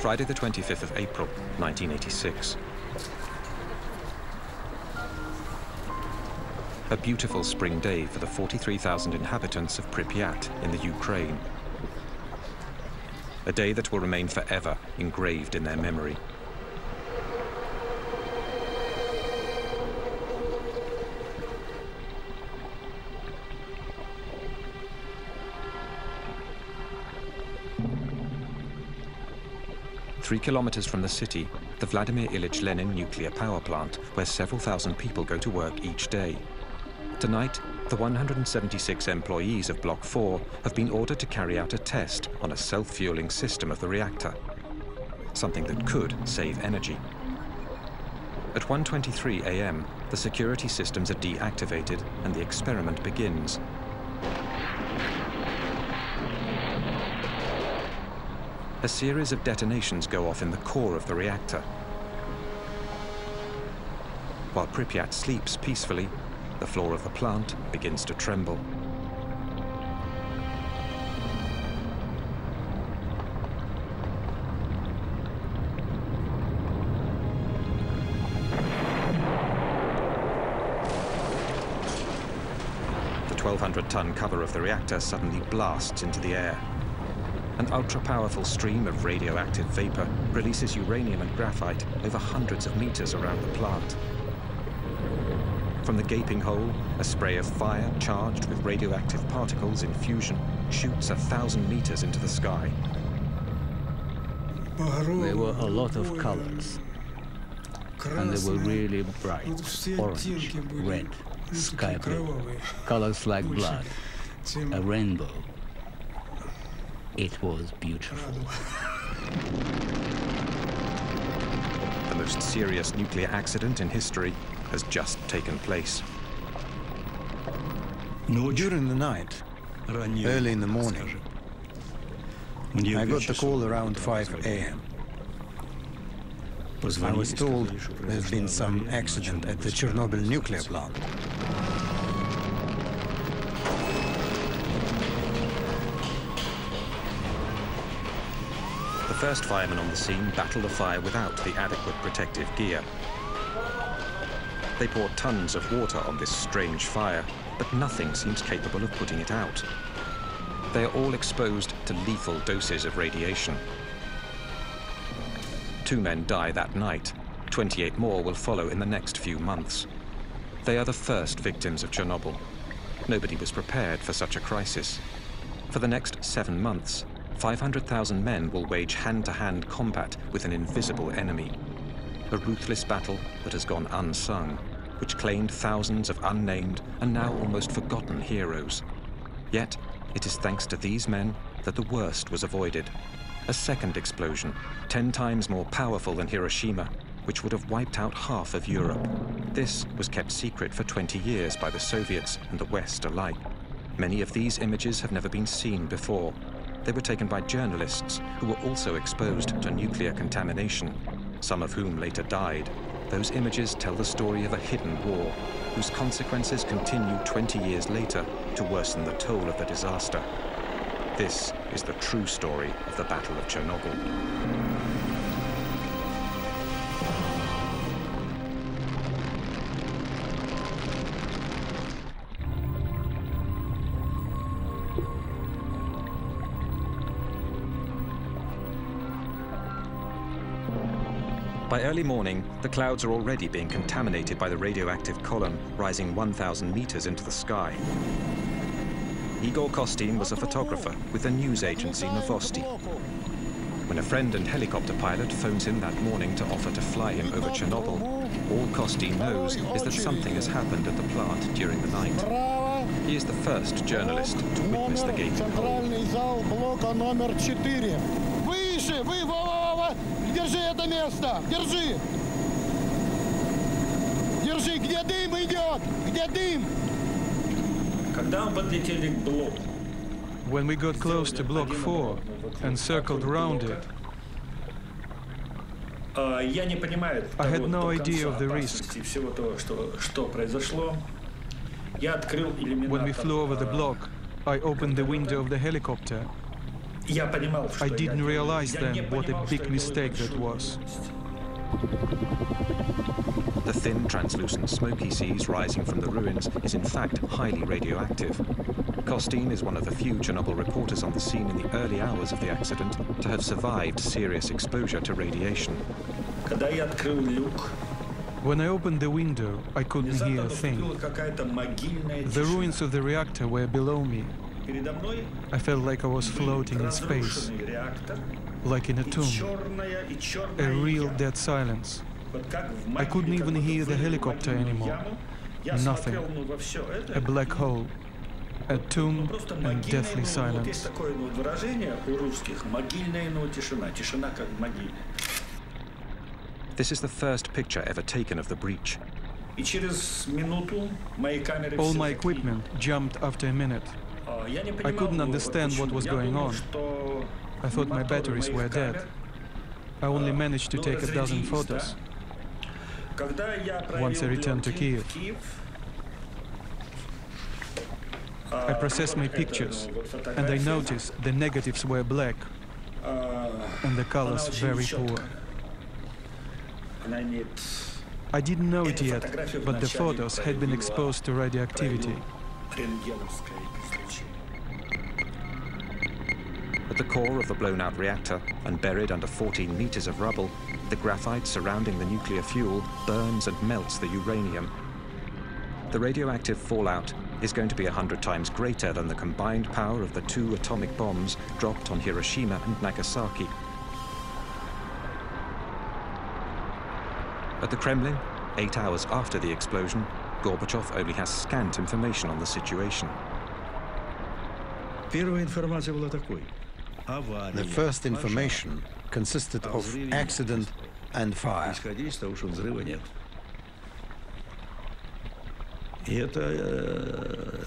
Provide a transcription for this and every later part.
Friday the 25th of April, 1986. A beautiful spring day for the 43,000 inhabitants of Pripyat in the Ukraine. A day that will remain forever engraved in their memory. Three kilometers from the city, the Vladimir Ilyich Lenin nuclear power plant, where several thousand people go to work each day. Tonight, the 176 employees of Block 4 have been ordered to carry out a test on a self-fueling system of the reactor, something that could save energy. At 1:23 a.m., the security systems are deactivated and the experiment begins. A series of detonations go off in the core of the reactor. While Pripyat sleeps peacefully, the floor of the plant begins to tremble. The 1,200-ton cover of the reactor suddenly blasts into the air. An ultra-powerful stream of radioactive vapor releases uranium and graphite over hundreds of meters around the plant. From the gaping hole, a spray of fire charged with radioactive particles in fusion shoots 1,000 meters into the sky. There were a lot of colors, and they were really bright: orange, red, sky blue, colors like blood, a rainbow. It was beautiful. The most serious nuclear accident in history has just taken place. During the night, early in the morning, I got the call around 5 a.m. I was told there's been some accident at the Chernobyl nuclear plant. The first firemen on the scene battle the fire without the adequate protective gear. They pour tons of water on this strange fire, but nothing seems capable of putting it out. They are all exposed to lethal doses of radiation. 2 men die that night. 28 more will follow in the next few months. They are the first victims of Chernobyl. Nobody was prepared for such a crisis. For the next 7 months, 500,000 men will wage hand-to-hand combat with an invisible enemy. A ruthless battle that has gone unsung, which claimed thousands of unnamed and now almost forgotten heroes. Yet, it is thanks to these men that the worst was avoided. A second explosion, 10 times more powerful than Hiroshima, which would have wiped out half of Europe. This was kept secret for 20 years by the Soviets and the West alike. Many of these images have never been seen before. They were taken by journalists who were also exposed to nuclear contamination, some of whom later died. Those images tell the story of a hidden war, whose consequences continue 20 years later to worsen the toll of the disaster. This is the true story of the Battle of Chernobyl. By early morning, the clouds are already being contaminated by the radioactive column rising 1,000 meters into the sky. Igor Kostin was a photographer with the news agency Novosti. When a friend and helicopter pilot phones him that morning to offer to fly him over Chernobyl, all Kostin knows is that something has happened at the plant during the night. He is the first journalist to witness the gaping hole. Держи это место! Держи! Держи! Где дым идет? Где дым? Когда мы подлетели к блоку. When we got close to Block 4 and circled around it, я не понимаю I had no idea of the risk. Всего того, что произошло. Я открыл иллюминатор. When we flew over the block, I opened the window of the helicopter I didn't realize then what a big mistake that was. The thin, translucent smoke he sees rising from the ruins is in fact highly radioactive. Costin is one of the few Chernobyl reporters on the scene in the early hours of the accident to have survived serious exposure to radiation. When I opened the window, I couldn't hear a thing. The ruins of the reactor were below me. I felt like I was floating in space, like in a tomb, a real dead silence. I couldn't even hear the helicopter anymore. Nothing. A black hole, a tomb and deathly silence. This is the first picture ever taken of the breach. All my equipment jumped after a minute. I couldn't understand what was going on. I thought my batteries were dead. I only managed to take a dozen photos. Once I returned to Kiev, I processed my pictures, and I noticed the negatives were black, and the colors very poor. I didn't know it yet, but the photos had been exposed to radioactivity. At the core of the blown-out reactor, and buried under 14 meters of rubble, the graphite surrounding the nuclear fuel burns and melts the uranium. The radioactive fallout is going to be 100 times greater than the combined power of the 2 atomic bombs dropped on Hiroshima and Nagasaki. At the Kremlin, 8 hours after the explosion, Gorbachev only has scant information on the situation. The first information consisted of accident and fire.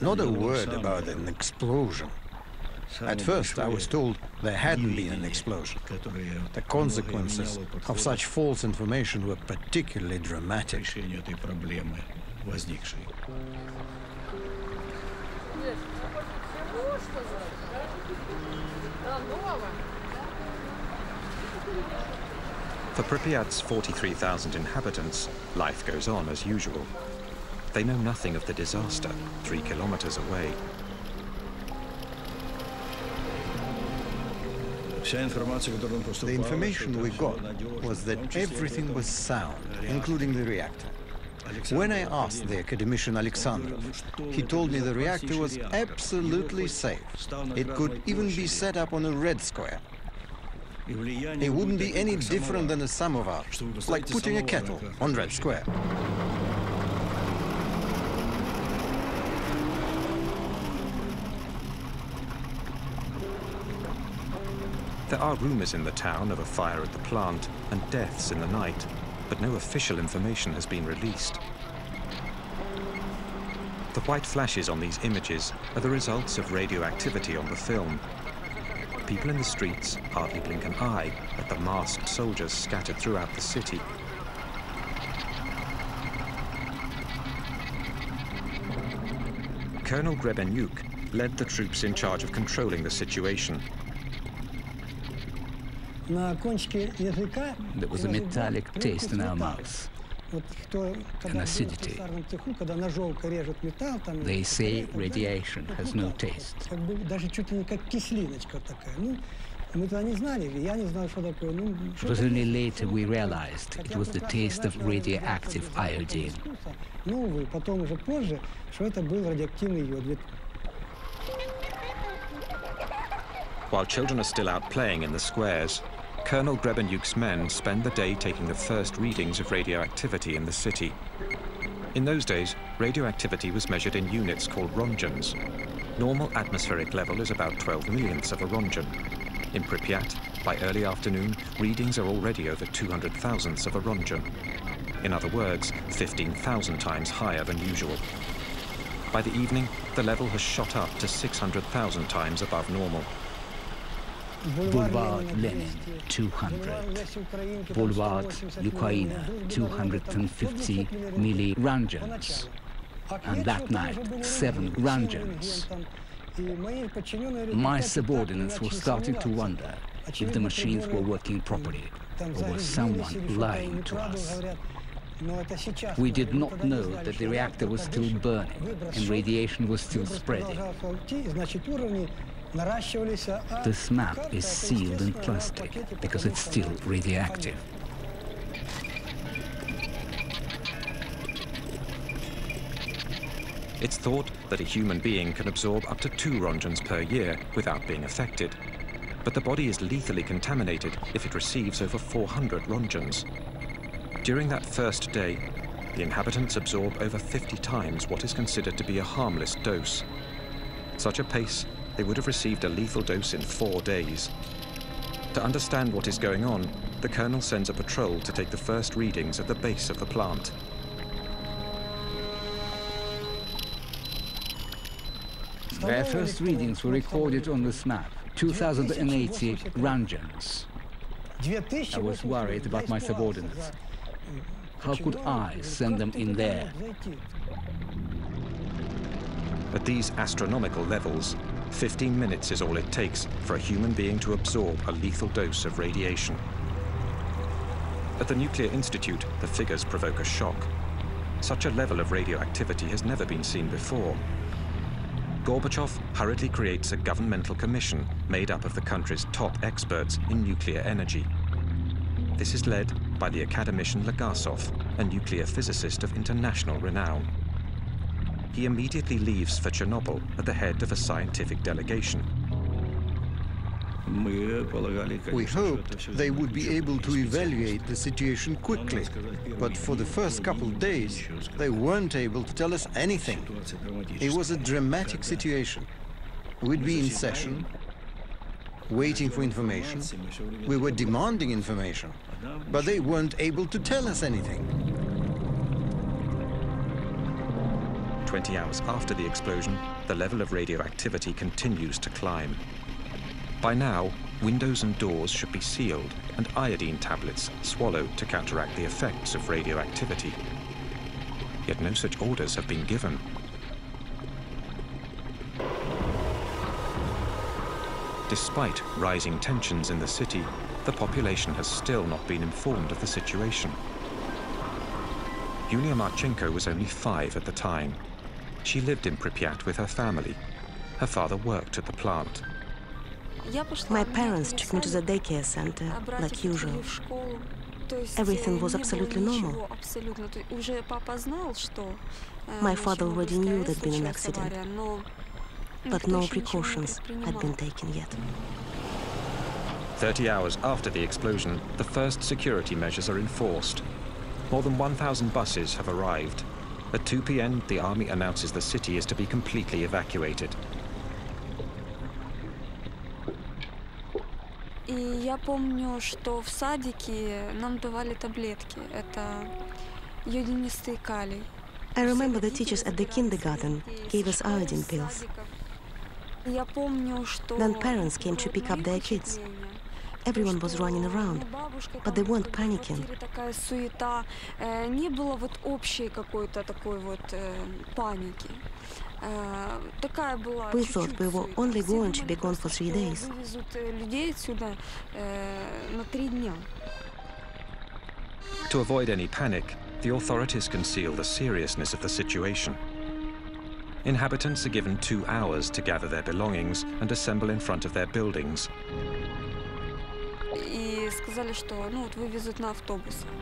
Not a word about an explosion. At first I was told there hadn't been an explosion. The consequences of such false information were particularly dramatic. For Pripyat's 43,000 inhabitants, life goes on as usual. They know nothing of the disaster 3 kilometers away. The information we got was that everything was sound, including the reactor. When I asked the academician Alexandrov, he told me the reactor was absolutely safe. It could even be set up on a red square. It wouldn't be any different than a samovar, like putting a kettle on red square. There are rumors in the town of a fire at the plant and deaths in the night, but no official information has been released. The white flashes on these images are the results of radioactivity on the film. People in the streets hardly blink an eye at the masked soldiers scattered throughout the city. Colonel Grebenyuk led the troops in charge of controlling the situation. There was a metallic taste in our mouths, an acidity. They say radiation has no taste. It was only later we realized it was the taste of radioactive iodine. While children are still out playing in the squares, Colonel Grebenyuk's men spend the day taking the first readings of radioactivity in the city. In those days, radioactivity was measured in units called rongens. Normal atmospheric level is about 12 millionths of a rongen. In Pripyat, by early afternoon, readings are already over 200 thousandths of a rongen. In other words, 15,000 times higher than usual. By the evening, the level has shot up to 600,000 times above normal. Boulevard Lenin, 200. Boulevard Ukraina, 250 millirongens. And that night, 7 rongens. My subordinates were starting to wonder if the machines were working properly, or was someone lying to us. We did not know that the reactor was still burning and radiation was still spreading. This map is sealed in plastic because it's still radioactive. It's thought that a human being can absorb up to 2 roentgens per year without being affected. But the body is lethally contaminated if it receives over 400 roentgens. During that first day, the inhabitants absorb over 50 times what is considered to be a harmless dose. Such a pace, they would have received a lethal dose in 4 days. To understand what is going on, the colonel sends a patrol to take the first readings at the base of the plant. Their first readings were recorded on this map, 2080 roentgens. I was worried about my subordinates. How could I send them in there? At these astronomical levels, 15 minutes is all it takes for a human being to absorb a lethal dose of radiation. At the Nuclear Institute, the figures provoke a shock. Such a level of radioactivity has never been seen before. Gorbachev hurriedly creates a governmental commission made up of the country's top experts in nuclear energy. This is led by the academician Legasov, a nuclear physicist of international renown. He immediately leaves for Chernobyl at the head of a scientific delegation. We hoped they would be able to evaluate the situation quickly, but for the first couple of days, they weren't able to tell us anything. It was a dramatic situation. We'd be in session, waiting for information. We were demanding information, but they weren't able to tell us anything. 20 hours after the explosion, the level of radioactivity continues to climb. By now, windows and doors should be sealed and iodine tablets swallowed to counteract the effects of radioactivity. Yet no such orders have been given. Despite rising tensions in the city, the population has still not been informed of the situation. Yulia Marchenko was only 5 at the time. She lived in Pripyat with her family. Her father worked at the plant. My parents took me to the daycare center, like usual. Everything was absolutely normal. My father already knew there'd been an accident, but no precautions had been taken yet. 30 hours after the explosion, the first security measures are enforced. More than 1,000 buses have arrived. At 2 p.m., the army announces the city is to be completely evacuated. Я помню, что в садике нам давали таблетки. Это йодинистый калий. I remember the teachers at the kindergarten gave us iodine pills. Then parents came to pick up their kids. Everyone was running around, but they weren't panicking. Такая суета. Не было вот общей какой-то такой вот паники. We thought we were only going to be gone for 3 days. To avoid any panic, the authorities conceal the seriousness of the situation. Inhabitants are given 2 hours to gather their belongings and assemble in front of their buildings.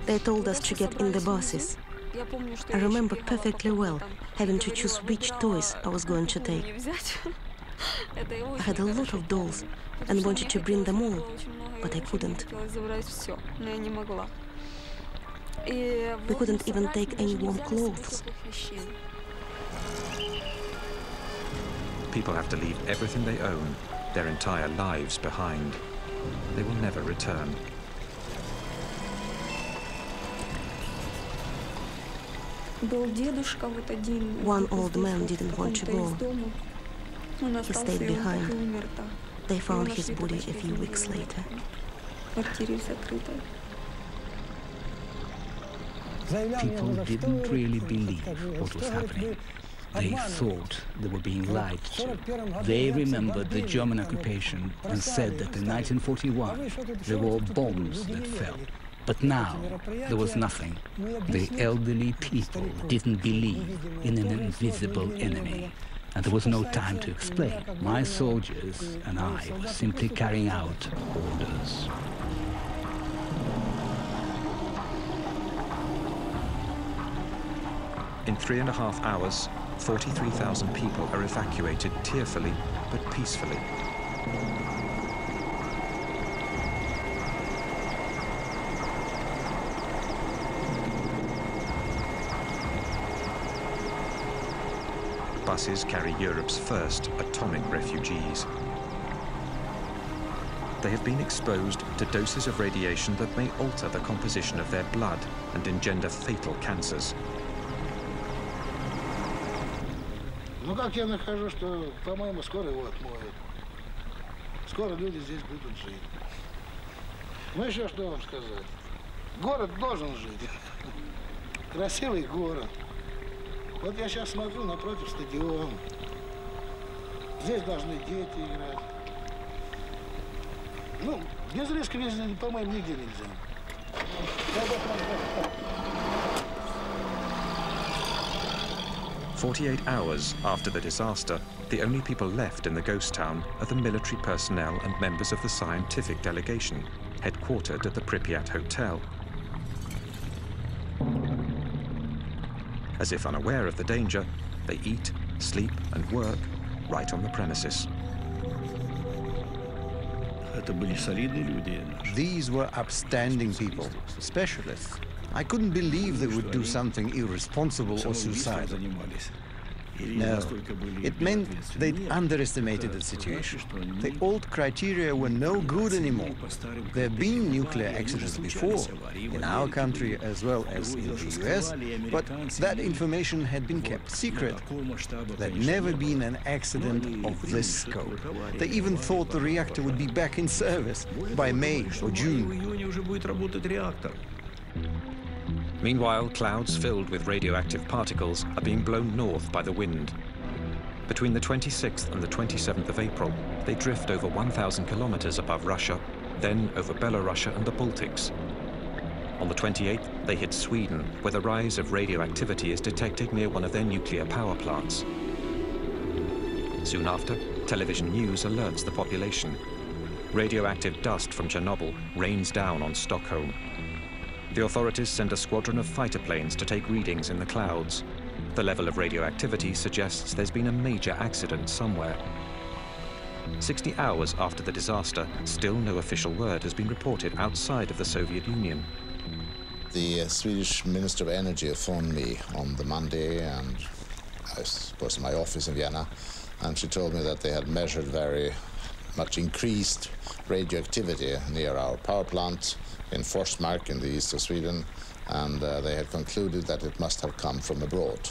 They told us to get in the buses. I remember perfectly well having to choose which toys I was going to take. I had a lot of dolls and wanted to bring them all, but I couldn't. We couldn't even take any warm clothes. People have to leave everything they own, their entire lives behind. They will never return. One old man didn't want to go. He stayed behind. They found his body a few weeks later. People didn't really believe what was happening. They thought they were being lied to. They remembered the German occupation and said that in 1941 there were bombs that fell. But now there was nothing. The elderly people didn't believe in an invisible enemy. And there was no time to explain. My soldiers and I were simply carrying out orders. In 3.5 hours, 43,000 people are evacuated tearfully but peacefully. Buses carry Europe's first atomic refugees. They have been exposed to doses of radiation that may alter the composition of their blood and engender fatal cancers. Ну как я нахожу, что, по-моему, скоро его отмоют. Скоро люди здесь будут жить. Ну еще что вам сказать? Город должен жить. Красивый город. Вот я сейчас смотрю напротив стадиона. Здесь должны дети играть. Ну, без риска везде, по-моему, нигде нельзя. 48 hours after the disaster, the only people left in the ghost town are the military personnel and members of the scientific delegation, headquartered at the Pripyat Hotel. As if unaware of the danger, they eat, sleep, and work right on the premises. These were upstanding people, specialists. I couldn't believe they would do something irresponsible or suicidal. No, it meant they'd underestimated the situation. The old criteria were no good anymore. There have been nuclear accidents before, in our country as well as in the US, but that information had been kept secret. There'd never been an accident of this scope. They even thought the reactor would be back in service by May or June. Meanwhile, clouds filled with radioactive particles are being blown north by the wind. Between the 26th and the 27th of April, they drift over 1,000 kilometers above Russia, then over Belarus and the Baltics. On the 28th, they hit Sweden, where the rise of radioactivity is detected near one of their nuclear power plants. Soon after, television news alerts the population. Radioactive dust from Chernobyl rains down on Stockholm. The authorities send a squadron of fighter planes to take readings in the clouds. The level of radioactivity suggests there's been a major accident somewhere. 60 hours after the disaster, still no official word has been reported outside of the Soviet Union. The Swedish Minister of Energy phoned me on the Monday, and I was in my office in Vienna, and she told me that they had measured very much increased radioactivity near our power plant in Forsmark in the east of Sweden, and they had concluded that it must have come from abroad.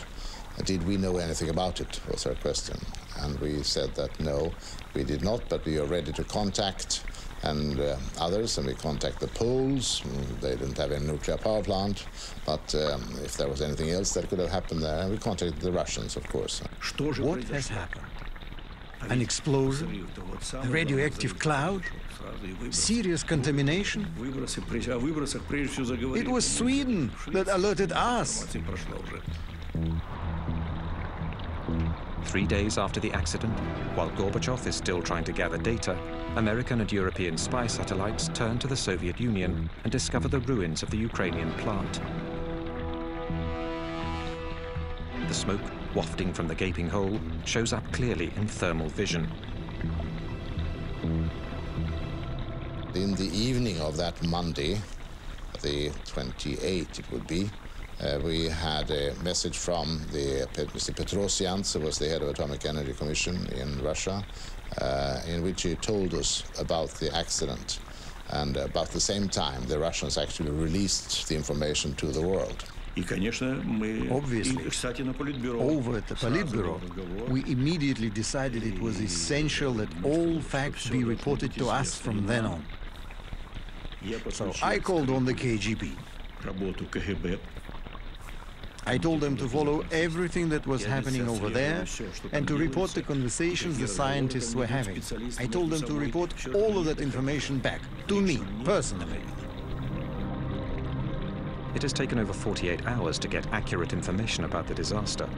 Did we know anything about it, was her question. And we said that no, we did not, but we are ready to contact others, and we contact the Poles. They didn't have a nuclear power plant, but if there was anything else that could have happened there, we contacted the Russians, of course. What has happened? An explosion? A radioactive cloud? Serious contamination? It was Sweden that alerted us. 3 days after the accident, while Gorbachev is still trying to gather data, American and European spy satellites turn to the Soviet Union and discover the ruins of the Ukrainian plant. The smoke wafting from the gaping hole shows up clearly in thermal vision. In the evening of that Monday, the 28th it would be, we had a message from Mr. Petrosian, who was the head of Atomic Energy Commission in Russia, in which he told us about the accident. And about the same time, the Russians actually released the information to the world. Obviously, over at the Politburo, we immediately decided it was essential that all facts be reported to us from then on. So I called on the KGB. I told them to follow everything that was happening over there and to report the conversations the scientists were having. I told them to report all of that information back, to me, personally. It has taken over 48 hours to get accurate information about the disaster.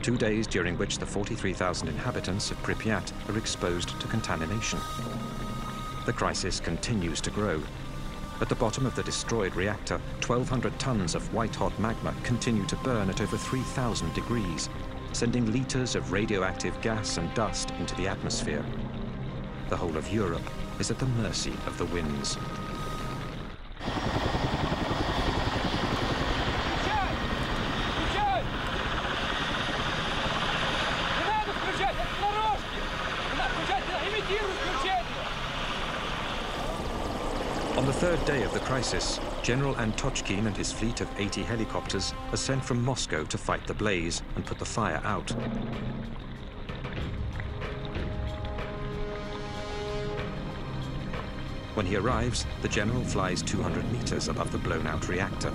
2 days during which the 43,000 inhabitants of Pripyat are exposed to contamination. The crisis continues to grow. At the bottom of the destroyed reactor, 1,200 tons of white-hot magma continue to burn at over 3,000 degrees, sending liters of radioactive gas and dust into the atmosphere. The whole of Europe is at the mercy of the winds. On the third day of the crisis, General Antochkin and his fleet of 80 helicopters are sent from Moscow to fight the blaze and put the fire out. When he arrives, the general flies 200 meters above the blown-out reactor.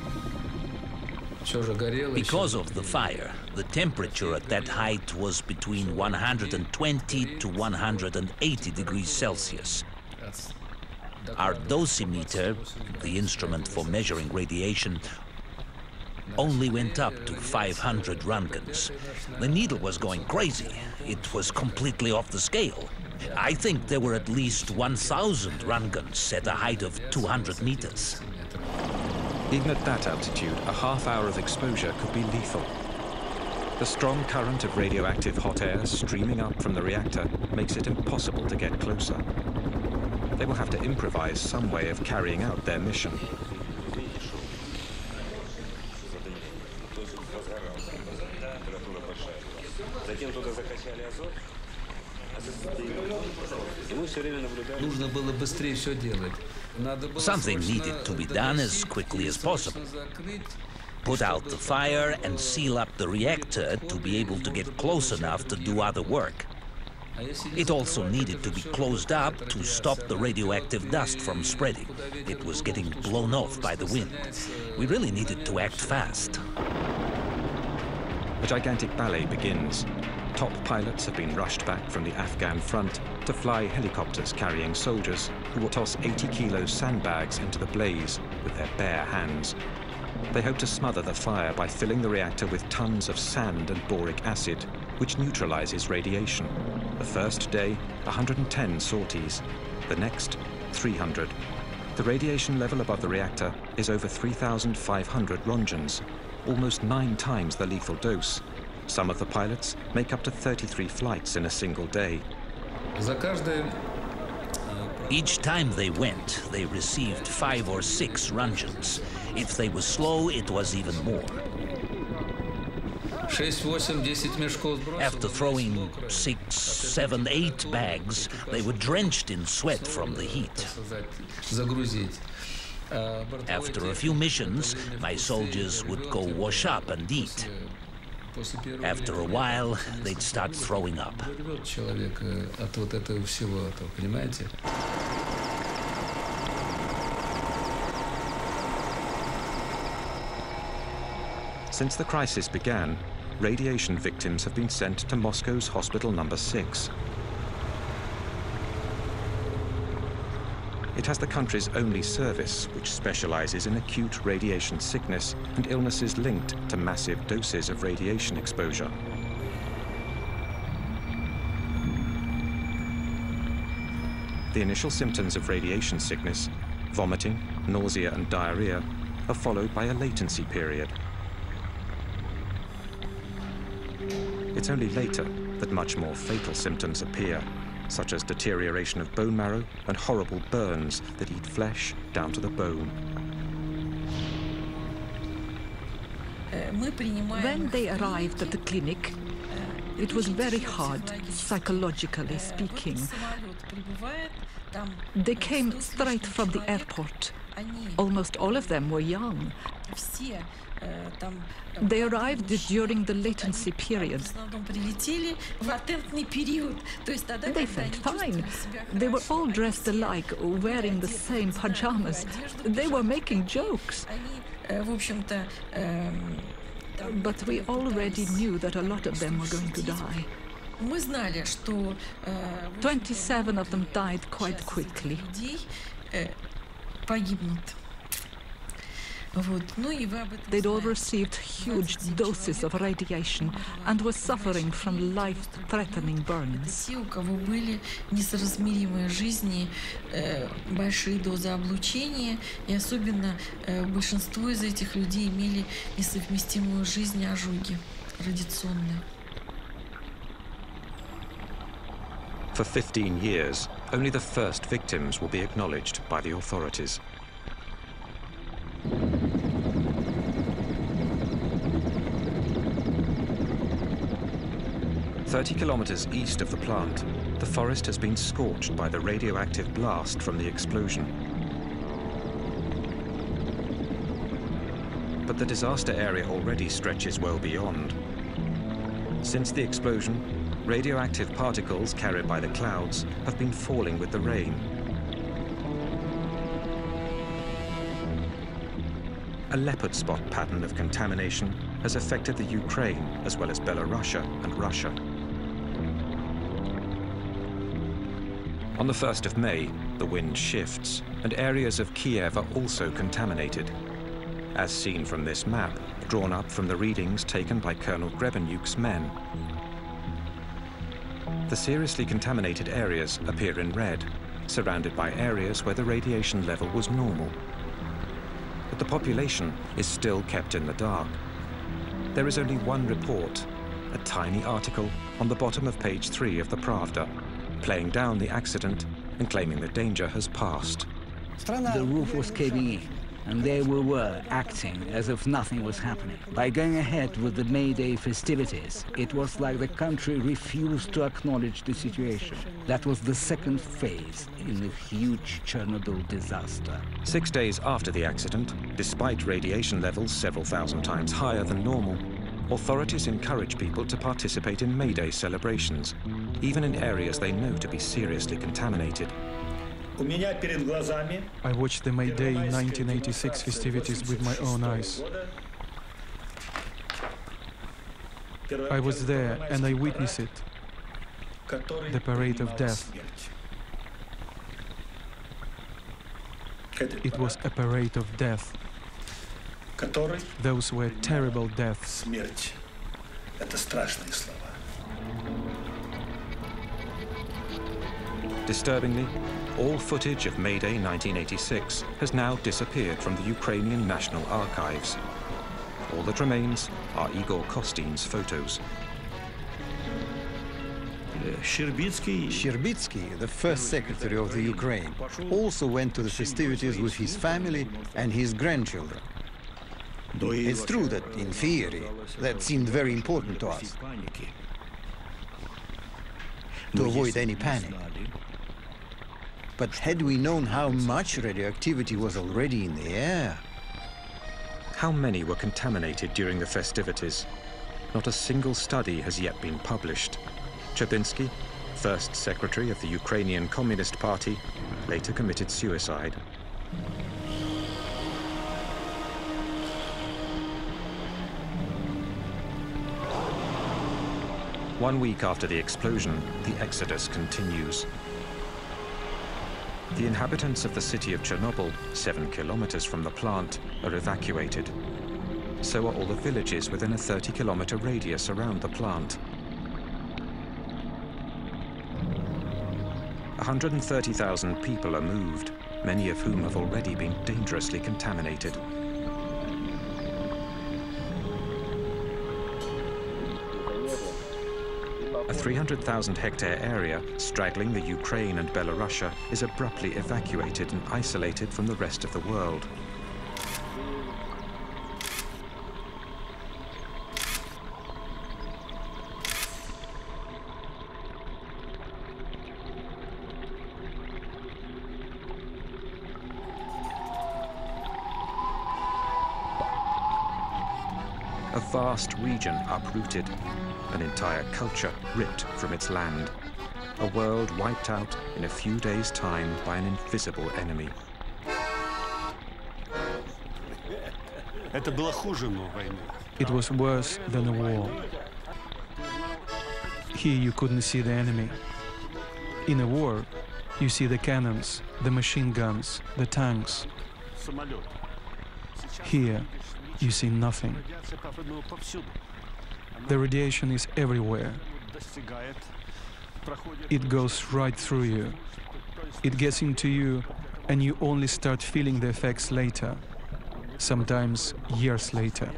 Because of the fire, the temperature at that height was between 120 to 180 degrees Celsius. Our dosimeter, the instrument for measuring radiation, only went up to 500 Röntgens. The needle was going crazy. It was completely off the scale. I think there were at least 1,000 Röntgens at a height of 200 meters. Even at that altitude, a half-hour of exposure could be lethal. The strong current of radioactive hot air streaming up from the reactor makes it impossible to get closer. They will have to improvise some way of carrying out their mission. Something needed to be done as quickly as possible. Put out the fire and seal up the reactor to be able to get close enough to do other work. It also needed to be closed up to stop the radioactive dust from spreading. It was getting blown off by the wind. We really needed to act fast. A gigantic ballet begins. Top pilots have been rushed back from the Afghan front to fly helicopters carrying soldiers who will toss 80-kilo sandbags into the blaze with their bare hands. They hope to smother the fire by filling the reactor with tons of sand and boric acid, which neutralizes radiation. The first day, 110 sorties. The next, 300. The radiation level above the reactor is over 3,500 Röntgens, almost 9 times the lethal dose. Some of the pilots make up to 33 flights in a single day. Each time they went, they received 5 or 6 Röntgens. If they were slow, it was even more. After throwing 6, 7, 8 bags, they were drenched in sweat from the heat. After a few missions, my soldiers would go wash up and eat. After a while, they'd start throwing up. Since the crisis began, radiation victims have been sent to Moscow's Hospital Number 6. It has the country's only service, which specializes in acute radiation sickness and illnesses linked to massive doses of radiation exposure. The initial symptoms of radiation sickness, vomiting, nausea and diarrhea, are followed by a latency period. It's only later that much more fatal symptoms appear, such as deterioration of bone marrow and horrible burns that eat flesh down to the bone. When they arrived at the clinic, it was very hard, psychologically speaking. They came straight from the airport. Almost all of them were young. They arrived during the latency period. They felt fine. They were all dressed alike, wearing the same pajamas. They were making jokes. But we already knew that a lot of them were going to die. 27 of them died quite quickly. They'd all received huge doses of radiation and were suffering from life-threatening burns. Большие дозы облучения, и особенно большинство из этих людей имели несовместимую с жизнью ожоги радиационные. For 15 years, only the first victims will be acknowledged by the authorities. "30 kilometers east of the plant, the forest has been scorched by the radioactive blast from the explosion. But the disaster area already stretches well beyond. Since the explosion, radioactive particles carried by the clouds have been falling with the rain. A leopard spot pattern of contamination has affected the Ukraine as well as Belarus and Russia. On the 1st of May, the wind shifts, and areas of Kiev are also contaminated. As seen from this map, drawn up from the readings taken by Colonel Grebenyuk's men. The seriously contaminated areas appear in red, surrounded by areas where the radiation level was normal. But the population is still kept in the dark. There is only one report, a tiny article on the bottom of page 3 of the Pravda, playing down the accident and claiming the danger has passed. The roof was caving in, and there we were, acting as if nothing was happening. By going ahead with the May Day festivities, it was like the country refused to acknowledge the situation. That was the second phase in the huge Chernobyl disaster. 6 days after the accident, despite radiation levels several thousand times higher than normal, authorities encourage people to participate in May Day celebrations, even in areas they know to be seriously contaminated. I watched the May Day 1986 festivities with my own eyes. I was there and I witnessed it. The parade of death. It was a parade of death. Those were terrible deaths. Disturbingly, all footage of May Day 1986 has now disappeared from the Ukrainian National Archives. All that remains are Igor Kostyn's photos. Sherbitsky, the first secretary of the Ukraine, also went to the festivities with his family and his grandchildren. It's true that, in theory, that seemed very important to us, to avoid any panic. But had we known how much radioactivity was already in the air? How many were contaminated during the festivities? Not a single study has yet been published. Cherbinsky, first secretary of the Ukrainian Communist Party, later committed suicide. One week after the explosion, the exodus continues. The inhabitants of the city of Chernobyl, 7 kilometers from the plant, are evacuated. So are all the villages within a 30-kilometer radius around the plant. 130,000 people are moved, many of whom have already been dangerously contaminated. A 300,000-hectare area straddling the Ukraine and Belarus is abruptly evacuated and isolated from the rest of the world. A vast region uprooted, an entire culture ripped from its land, a world wiped out in a few days' time by an invisible enemy. Это было хуже войны. It was worse than a war. Here you couldn't see the enemy. In a war, you see the cannons, the machine guns, the tanks. Here, you see nothing. The radiation is everywhere. It goes right through you. It gets into you, and you only start feeling the effects later, sometimes years later.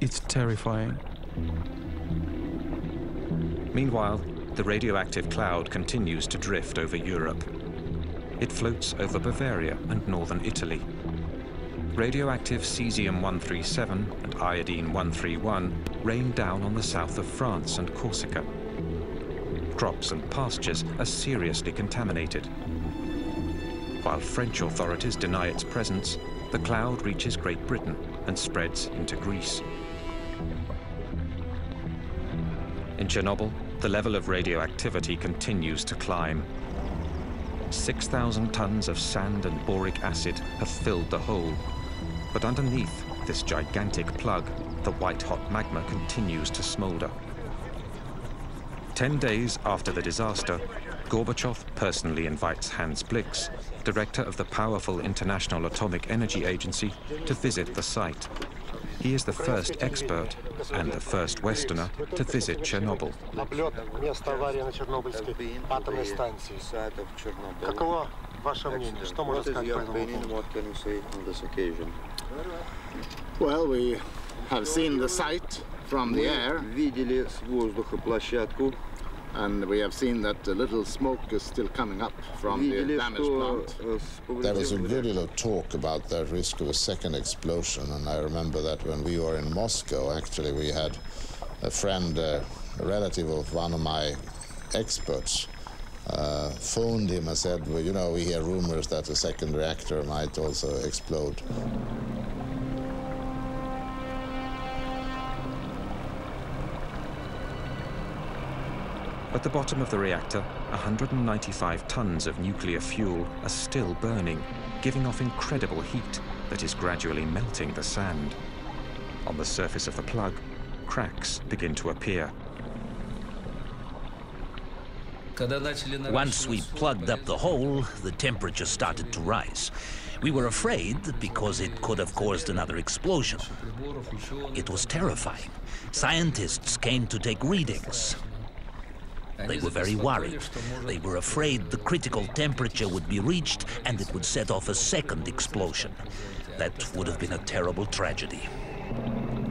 It's terrifying. Meanwhile, the radioactive cloud continues to drift over Europe. It floats over Bavaria and northern Italy. Radioactive cesium-137 and iodine-131 rain down on the south of France and Corsica. Crops and pastures are seriously contaminated. While French authorities deny its presence, the cloud reaches Great Britain and spreads into Greece. In Chernobyl, the level of radioactivity continues to climb. 6,000 tons of sand and boric acid have filled the hole. But underneath this gigantic plug, the white-hot magma continues to smolder. 10 days after the disaster, Gorbachev personally invites Hans Blix, director of the powerful International Atomic Energy Agency, to visit the site. He is the first expert and the first Westerner to visit Chernobyl. Well, we have seen the site from the air, and we have seen that a little smoke is still coming up from the damaged plant. There was a good deal of talk about the risk of a second explosion, and I remember that when we were in Moscow, actually, we had a friend, a relative of one of my experts, phoned him and said, well, you know, we hear rumors that a second reactor might also explode. At the bottom of the reactor, 195 tons of nuclear fuel are still burning, giving off incredible heat that is gradually melting the sand. On the surface of the plug, cracks begin to appear. Once we plugged up the hole, the temperature started to rise. We were afraid because it could have caused another explosion. It was terrifying. Scientists came to take readings. They were very worried. They were afraid the critical temperature would be reached and it would set off a second explosion. That would have been a terrible tragedy.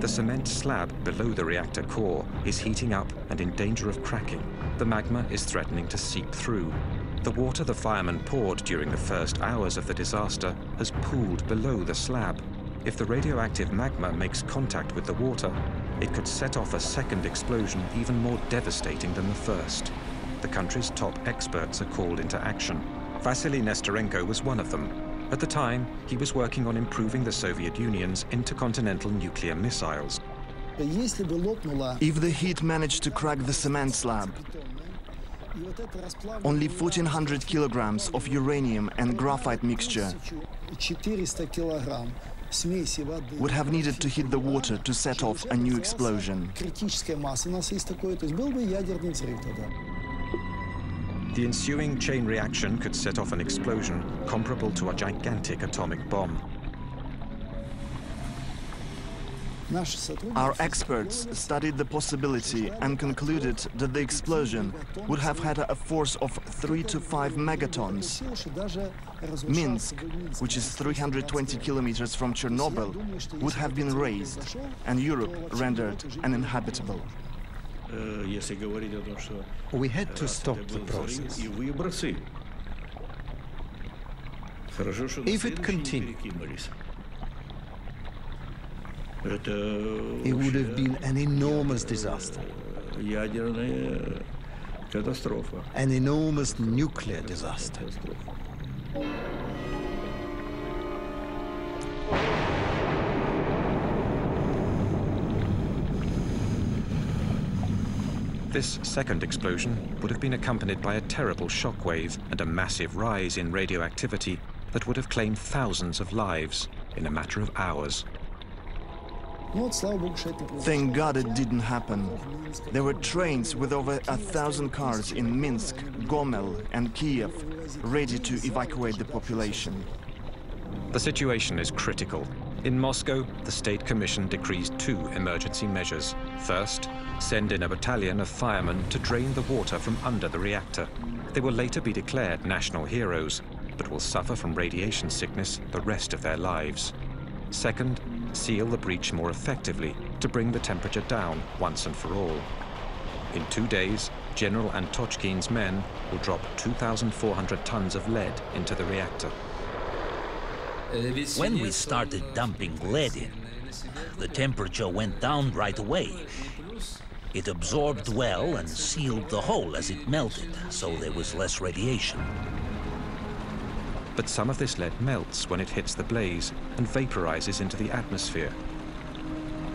The cement slab below the reactor core is heating up and in danger of cracking. The magma is threatening to seep through. The water the firemen poured during the first hours of the disaster has pooled below the slab. If the radioactive magma makes contact with the water, it could set off a second explosion even more devastating than the first. The country's top experts are called into action. Vasily Nestorenko was one of them. At the time, he was working on improving the Soviet Union's intercontinental nuclear missiles. If the heat managed to crack the cement slab, only 1,400 kilograms of uranium and graphite mixture would have needed to hit the water to set off a new explosion. The ensuing chain reaction could set off an explosion comparable to a gigantic atomic bomb. Our experts studied the possibility and concluded that the explosion would have had a force of 3 to 5 megatons. Minsk, which is 320 kilometers from Chernobyl, would have been razed and Europe rendered uninhabitable. We had to stop the process. If it continued, it would have been an enormous disaster. An enormous nuclear disaster. This second explosion would have been accompanied by a terrible shockwave and a massive rise in radioactivity that would have claimed thousands of lives in a matter of hours. Thank God it didn't happen. There were trains with over 1,000 cars in Minsk, Gomel and Kiev, ready to evacuate the population. The situation is critical. In Moscow, the State Commission decrees 2 emergency measures. First, send in a battalion of firemen to drain the water from under the reactor. They will later be declared national heroes, but will suffer from radiation sickness the rest of their lives. Second, seal the breach more effectively to bring the temperature down once and for all. In 2 days, General Antochkin's men will drop 2,400 tons of lead into the reactor. When we started dumping lead in, the temperature went down right away. It absorbed well and sealed the hole as it melted, so there was less radiation. But some of this lead melts when it hits the blaze and vaporizes into the atmosphere.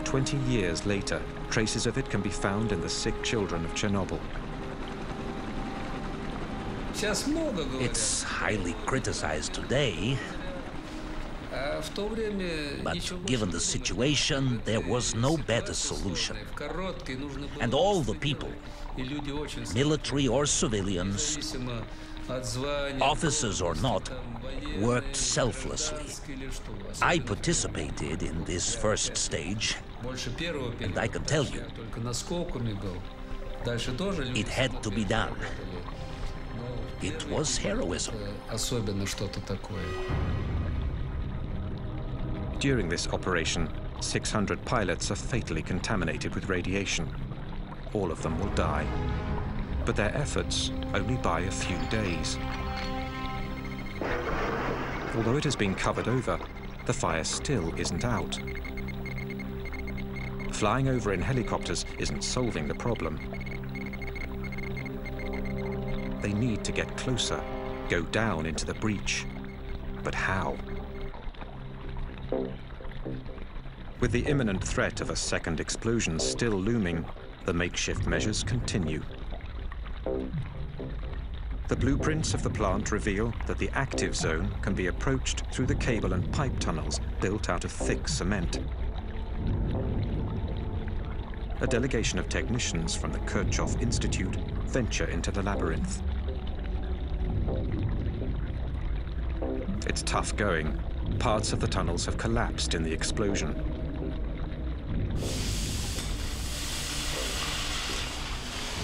20 years later, traces of it can be found in the sick children of Chernobyl. It's highly criticized today, but given the situation, there was no better solution. And all the people, military or civilians, officers or not, worked selflessly. I participated in this first stage, and I can tell you, it had to be done. It was heroism. During this operation, 600 pilots are fatally contaminated with radiation. All of them will die. But their efforts only buy a few days. Although it has been covered over, the fire still isn't out. Flying over in helicopters isn't solving the problem. They need to get closer, go down into the breach. But how? With the imminent threat of a second explosion still looming, the makeshift measures continue. The blueprints of the plant reveal that the active zone can be approached through the cable and pipe tunnels built out of thick cement. A delegation of technicians from the Kirchhoff Institute venture into the labyrinth. It's tough going. Parts of the tunnels have collapsed in the explosion.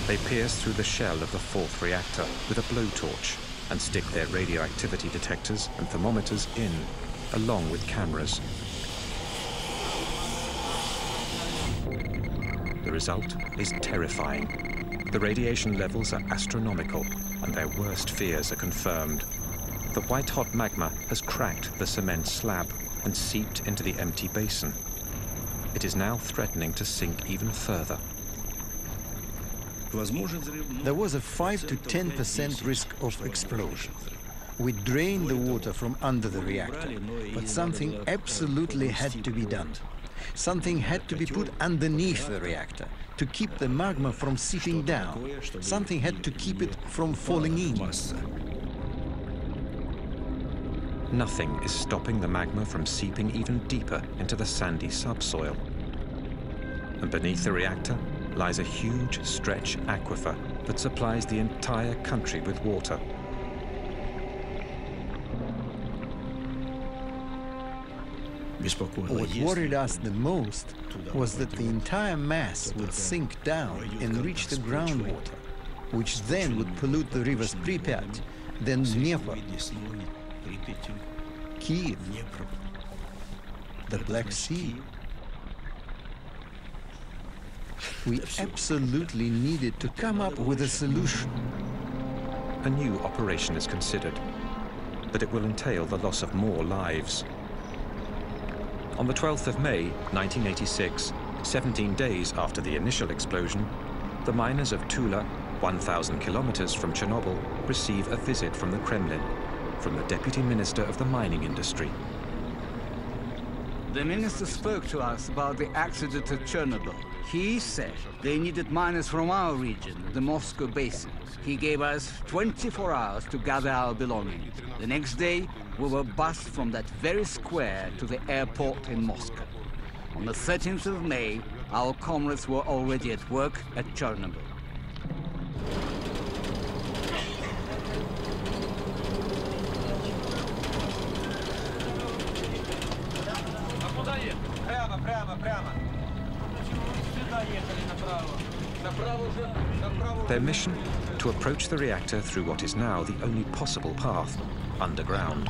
They pierce through the shell of the 4th reactor with a blowtorch and stick their radioactivity detectors and thermometers in, along with cameras. The result is terrifying. The radiation levels are astronomical, and their worst fears are confirmed. The white-hot magma has cracked the cement slab and seeped into the empty basin. It is now threatening to sink even further. There was a 5 to 10% risk of explosion. We drained the water from under the reactor, but something absolutely had to be done. Something had to be put underneath the reactor to keep the magma from seeping down. Something had to keep it from falling in. Nothing is stopping the magma from seeping even deeper into the sandy subsoil. And beneath the reactor lies a huge stretch aquifer that supplies the entire country with water. What worried us the most was that the entire mass would sink down and reach the groundwater, which then would pollute the rivers Pripyat, then Dnieper, Kiev, the Black Sea. We absolutely needed to come up with a solution. A new operation is considered, but it will entail the loss of more lives. On the 12th of May, 1986, 17 days after the initial explosion, the miners of Tula, 1,000 kilometers from Chernobyl, receive a visit from the Kremlin, from the Deputy Minister of the Mining Industry. The minister spoke to us about the accident at Chernobyl. He said they needed miners from our region, the Moscow basin. He gave us 24 hours to gather our belongings. The next day, we were bussed from that very square to the airport in Moscow. On the 13th of May, our comrades were already at work at Chernobyl. Their mission? To approach the reactor through what is now the only possible path, underground.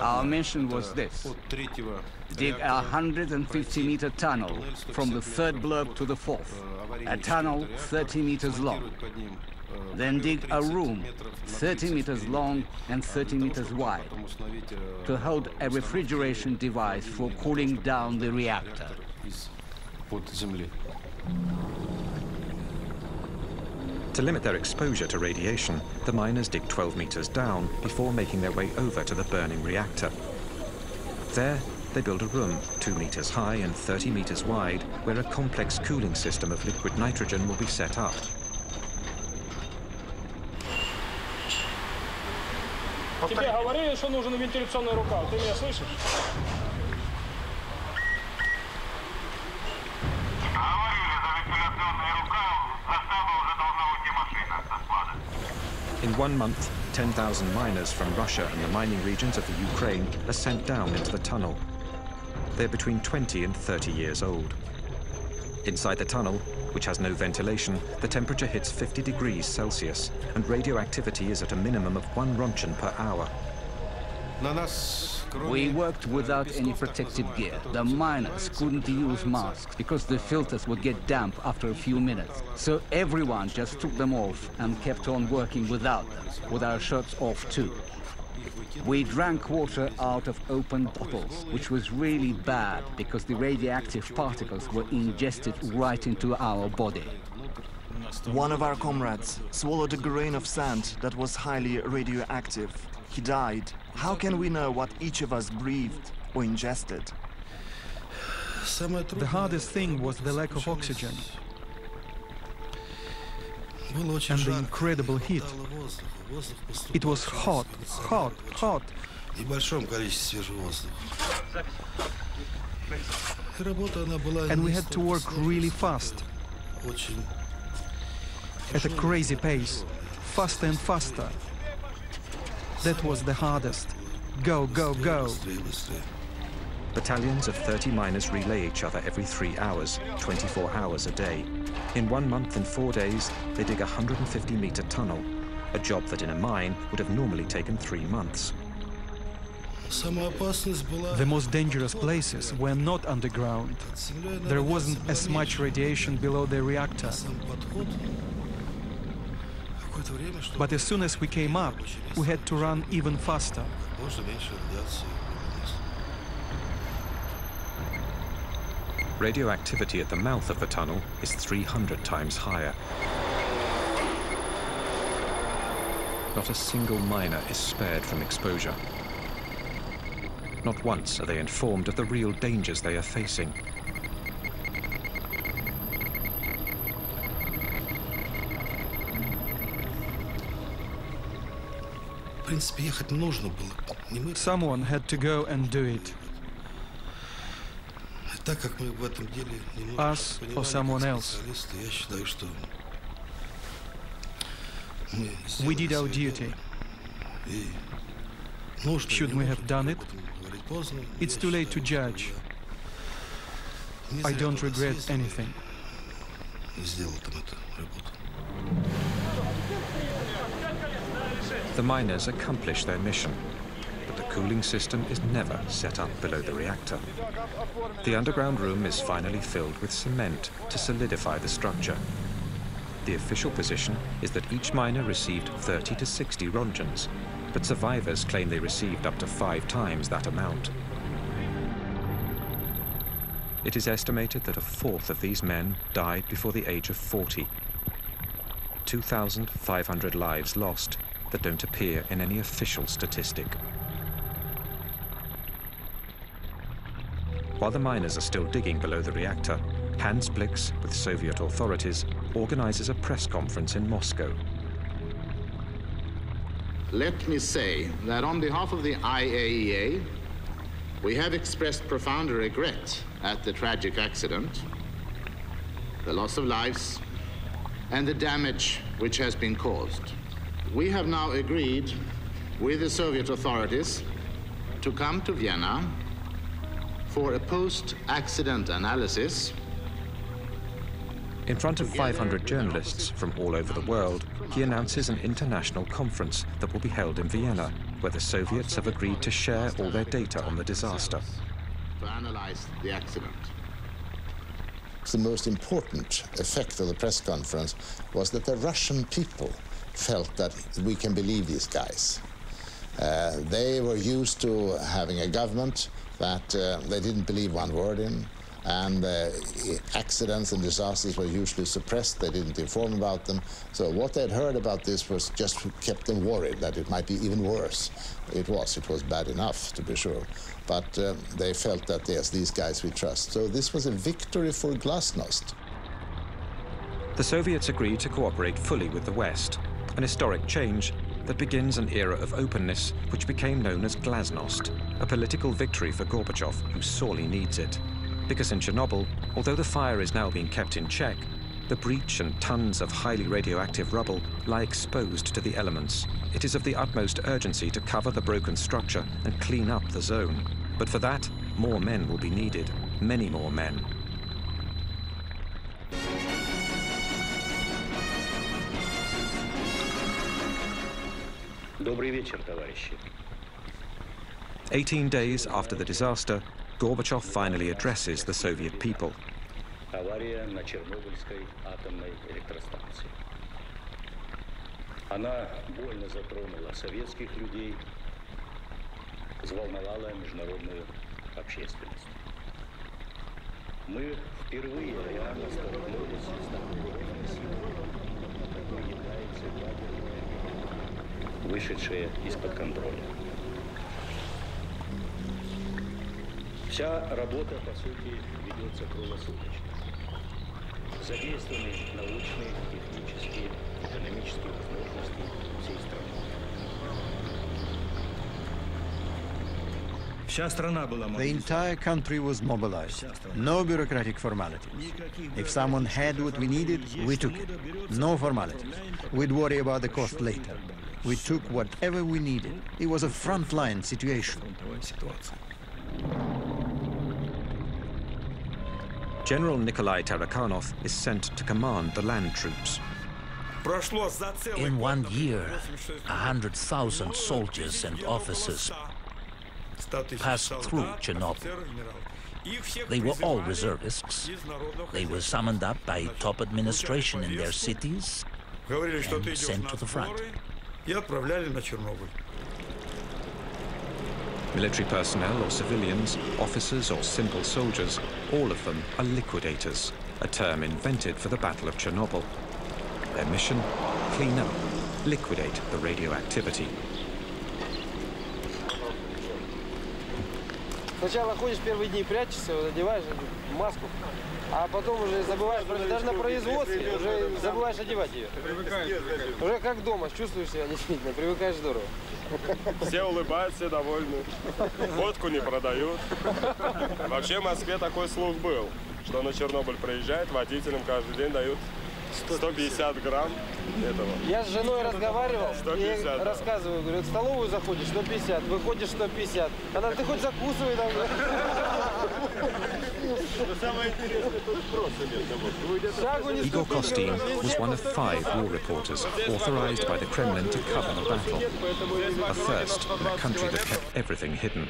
Our mission was this: dig a 150-meter tunnel from the third block to the fourth, a tunnel 30 meters long. Then dig a room 30 meters long and 30 meters wide to hold a refrigeration device for cooling down the reactor. To limit their exposure to radiation, the miners dig 12 meters down before making their way over to the burning reactor. There, they build a room 2 meters high and 30 meters wide, where a complex cooling system of liquid nitrogen will be set up. Тебе говорили, что нужен вентиляционный рукав. Ты меня слышишь? In 1 month, 10,000 miners from Russia and the mining regions of the Ukraine are sent down into the tunnel. They're between 20 and 30 years old. Inside the tunnel, which has no ventilation, the temperature hits 50 degrees Celsius, and radioactivity is at a minimum of 1 rontgen per hour. We worked without any protective gear. The miners couldn't use masks because the filters would get damp after a few minutes. So everyone just took them off and kept on working without them, with our shirts off too. We drank water out of open bottles, which was really bad because the radioactive particles were ingested right into our body. One of our comrades swallowed a grain of sand that was highly radioactive. He died. How can we know what each of us breathed or ingested? The hardest thing was the lack of oxygen and the incredible heat. It was hot, hot, hot. And we had to work really fast, at a crazy pace, faster and faster. That was the hardest. Go, go, go. Battalions of 30 miners relay each other every 3 hours, 24 hours a day. In 1 month and 4 days, they dig a 150-meter tunnel, a job that in a mine would have normally taken 3 months. The most dangerous places were not underground. There wasn't as much radiation below the reactor. But as soon as we came up, we had to run even faster. Radioactivity at the mouth of the tunnel is 300 times higher. Not a single miner is spared from exposure. Not once are they informed of the real dangers they are facing. Someone had to go and do it. Us or someone else. We did our duty. Shouldn't we have done it? It's too late to judge. I don't regret anything. The miners accomplish their mission, but the cooling system is never set up below the reactor. The underground room is finally filled with cement to solidify the structure. The official position is that each miner received 30 to 60 rontgens, but survivors claim they received up to 5 times that amount. It is estimated that a fourth of these men died before the age of 40. 2,500 lives lost that don't appear in any official statistic. While the miners are still digging below the reactor, Hans Blix, with Soviet authorities, organizes a press conference in Moscow. Let me say that on behalf of the IAEA, we have expressed profound regret at the tragic accident, the loss of lives, and the damage which has been caused. We have now agreed with the Soviet authorities to come to Vienna for a post-accident analysis. In front of 500 journalists from all over the world, he announces an international conference that will be held in Vienna, where the Soviets have agreed to share all their data on the disaster. To analyze the accident. The most important effect of the press conference was that the Russian people felt that we can believe these guys. They were used to having a government that they didn't believe one word in, and accidents and disasters were usually suppressed. They didn't inform about them. So what they'd heard about this was just kept them worried that it might be even worse. It was bad enough, to be sure. But they felt that, yes, these guys we trust. So this was a victory for glasnost. The Soviets agreed to cooperate fully with the West, an historic change that begins an era of openness which became known as glasnost, a political victory for Gorbachev, who sorely needs it. Because in Chernobyl, although the fire is now being kept in check, the breach and tons of highly radioactive rubble lie exposed to the elements. It is of the utmost urgency to cover the broken structure and clean up the zone. But for that, more men will be needed, many more men. Добрый вечер, товарищи. 18 days after the disaster, Gorbachev finally addresses the Soviet people. Авария на Чернобыльской атомной электростанции. Она больно затронула советских людей, взволновала международную общественность. Мы впервые реально столкнулись с такой массивной, какой является ядерная, вышедшая из-под контроля. Вся работа, по сути, ведется круглосуточно. Задействованы научные, технические, экономические возможности всей страны. The entire country was mobilized. No bureaucratic formalities. If someone had what we needed, we took it. No formalities. We'd worry about the cost later. We took whatever we needed. It was a frontline situation. General Nikolai Tarakhanov is sent to command the land troops. In 1 year, 100,000 soldiers and officers passed through Chernobyl. They were all reservists. They were summoned up by top administration in their cities and sent to the front. Military personnel or civilians, officers or simple soldiers, all of them are liquidators, a term invented for the Battle of Chernobyl. Their mission? Clean up, liquidate the radioactivity. Сначала ходишь первые дни, прячешься, одеваешь маску, а потом уже забываешь, даже на производстве уже забываешь одевать ее. Уже как дома, чувствуешь себя действительно, привыкаешь здорово. Все улыбаются, все довольны. Водку не продают. Вообще в Москве такой слух был, что на Чернобыль приезжает, водителям каждый день дают 150 грамм этого. Я с женой разговаривал, 150, и рассказываю, говорю, в столовую заходишь 150, выходишь 150. Она, ты хоть закусывай там. Igor Kostin was one of 5 war reporters authorized by the Kremlin to cover the battle. A first in a country that kept everything hidden.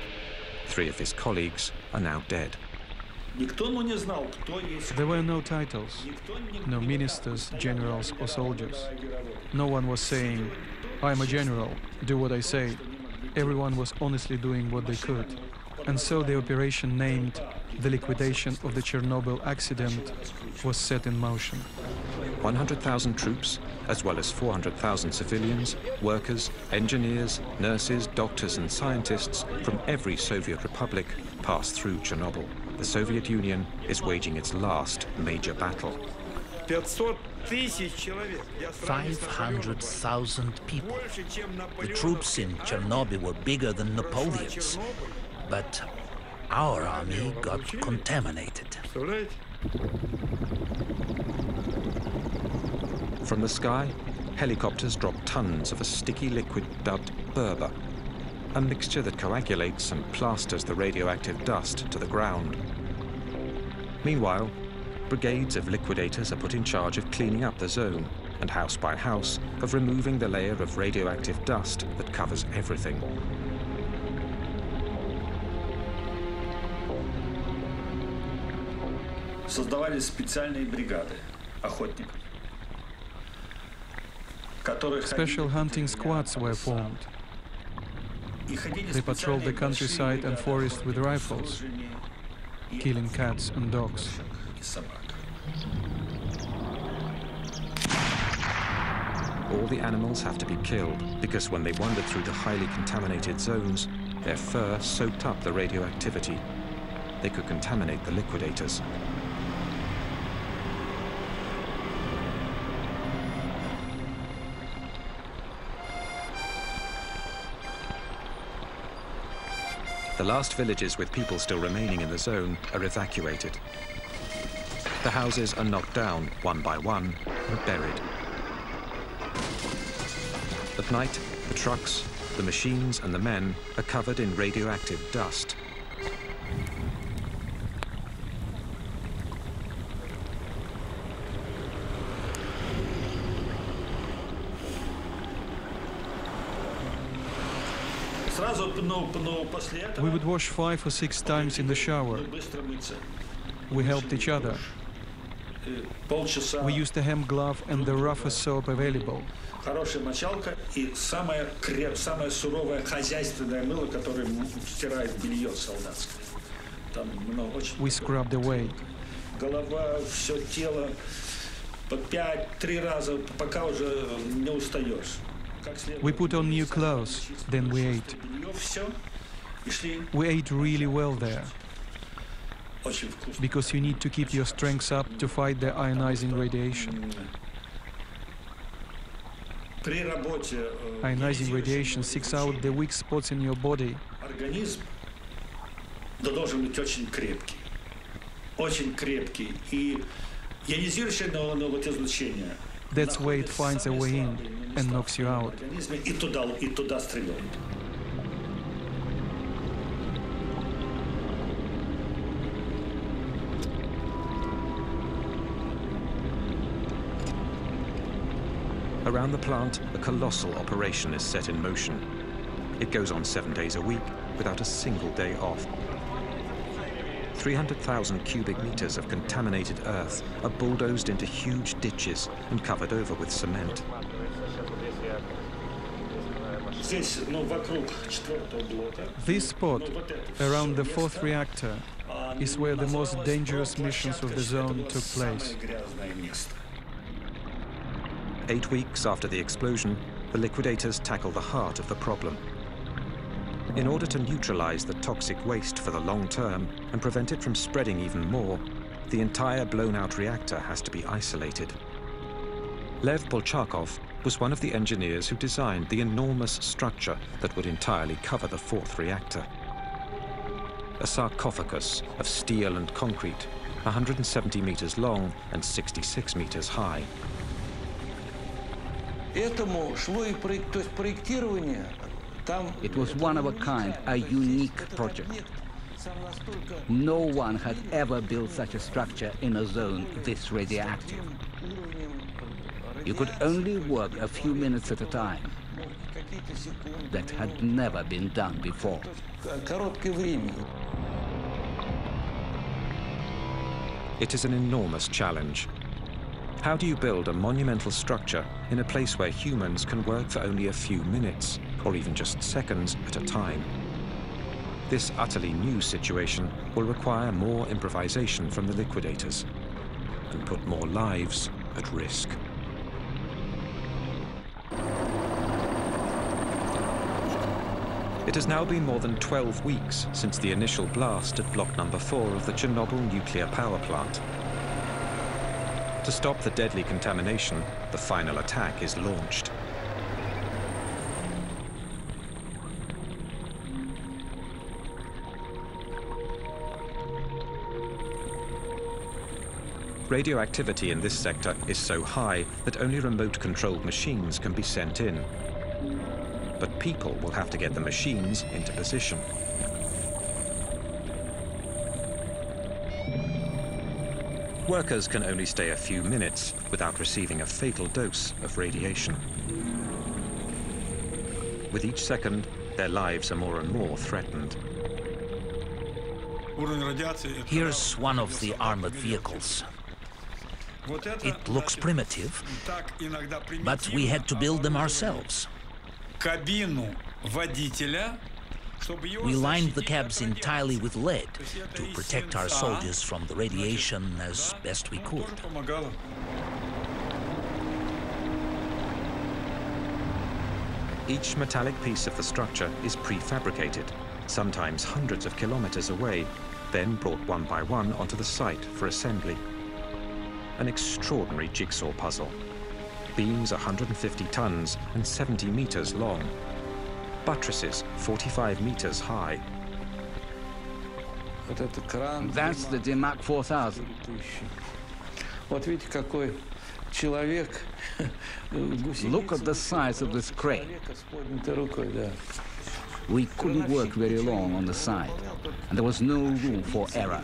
3 of his colleagues are now dead. There were no titles, no ministers, generals or soldiers. No one was saying, I'm a general, do what I say. Everyone was honestly doing what they could. And so the operation named the liquidation of the Chernobyl accident was set in motion. 100,000 troops, as well as 400,000 civilians, workers, engineers, nurses, doctors and scientists from every Soviet republic passed through Chernobyl. the Soviet Union is waging its last major battle. 500,000 people. The troops in Chernobyl were bigger than Napoleon's, but our army got contaminated. From the sky, helicopters drop tons of a sticky liquid dubbed Berber, a mixture that coagulates and plasters the radioactive dust to the ground. Meanwhile, brigades of liquidators are put in charge of cleaning up the zone and house by house of removing the layer of radioactive dust that covers everything. Создавались специальные бригады охотников. Special hunting squads were formed. They patrolled the countryside and forest with rifles, killing cats and dogs. All the animals have to be killed because when they wandered through the highly contaminated zones, their fur soaked up the radioactivity. They could contaminate the liquidators. The last villages with people still remaining in the zone are evacuated. The houses are knocked down one by one and buried. At night, the trucks, the machines and the men are covered in radioactive dust. We would wash 5 or 6 times in the shower. We helped each other. We used a hemp glove and the roughest soap available. Хорошая мочалка и самое суровое хозяйственное мыло, которое стирает белье солдатское. Там много очень. We scrubbed away. Голова, все тело по 5-3 раза, пока уже не устаешь. We put on new clothes, then we ate. We ate really well there, because you need to keep your strength up to fight the ionizing radiation. Ionizing radiation seeks out the weak spots in your body. Организм должен быть очень крепкий. Очень крепкий. И ионизирующее излучение. That's where it finds a way in and knocks you out. И туда стреляет. Around the plant, a colossal operation is set in motion. It goes on 7 days a week without a single day off. 300,000 cubic meters of contaminated earth are bulldozed into huge ditches and covered over with cement. This spot, around the 4th reactor, is where the most dangerous missions of the zone took place. 8 weeks after the explosion, the liquidators tackle the heart of the problem. In order to neutralize the toxic waste for the long term and prevent it from spreading even more, the entire blown-out reactor has to be isolated. Lev Bolchakov was one of the engineers who designed the enormous structure that would entirely cover the 4th reactor. A sarcophagus of steel and concrete, 170 meters long and 66 meters high. It was one of a kind, a unique project. No one had ever built such a structure in a zone this radioactive. You could only work a few minutes at a time. That had never been done before. It is an enormous challenge. How do you build a monumental structure in a place where humans can work for only a few minutes, or even just seconds at a time? This utterly new situation will require more improvisation from the liquidators and put more lives at risk. It has now been more than 12 weeks since the initial blast at block number 4 of the Chernobyl nuclear power plant. To stop the deadly contamination, the final attack is launched. Radioactivity in this sector is so high that only remote-controlled machines can be sent in. But people will have to get the machines into position. Workers can only stay a few minutes without receiving a fatal dose of radiation. With each second, their lives are more and more threatened. Here's one of the armored vehicles. It looks primitive, but we had to build them ourselves. We lined the cabs entirely with lead to protect our soldiers from the radiation as best we could. Each metallic piece of the structure is prefabricated, sometimes hundreds of kilometers away, then brought one by one onto the site for assembly. An extraordinary jigsaw puzzle. Beams 150 tons and 70 meters long. Buttresses 45 meters high. That's the DMAC 4000. Look at the size of this crane. We couldn't work very long on the side, and there was no room for error.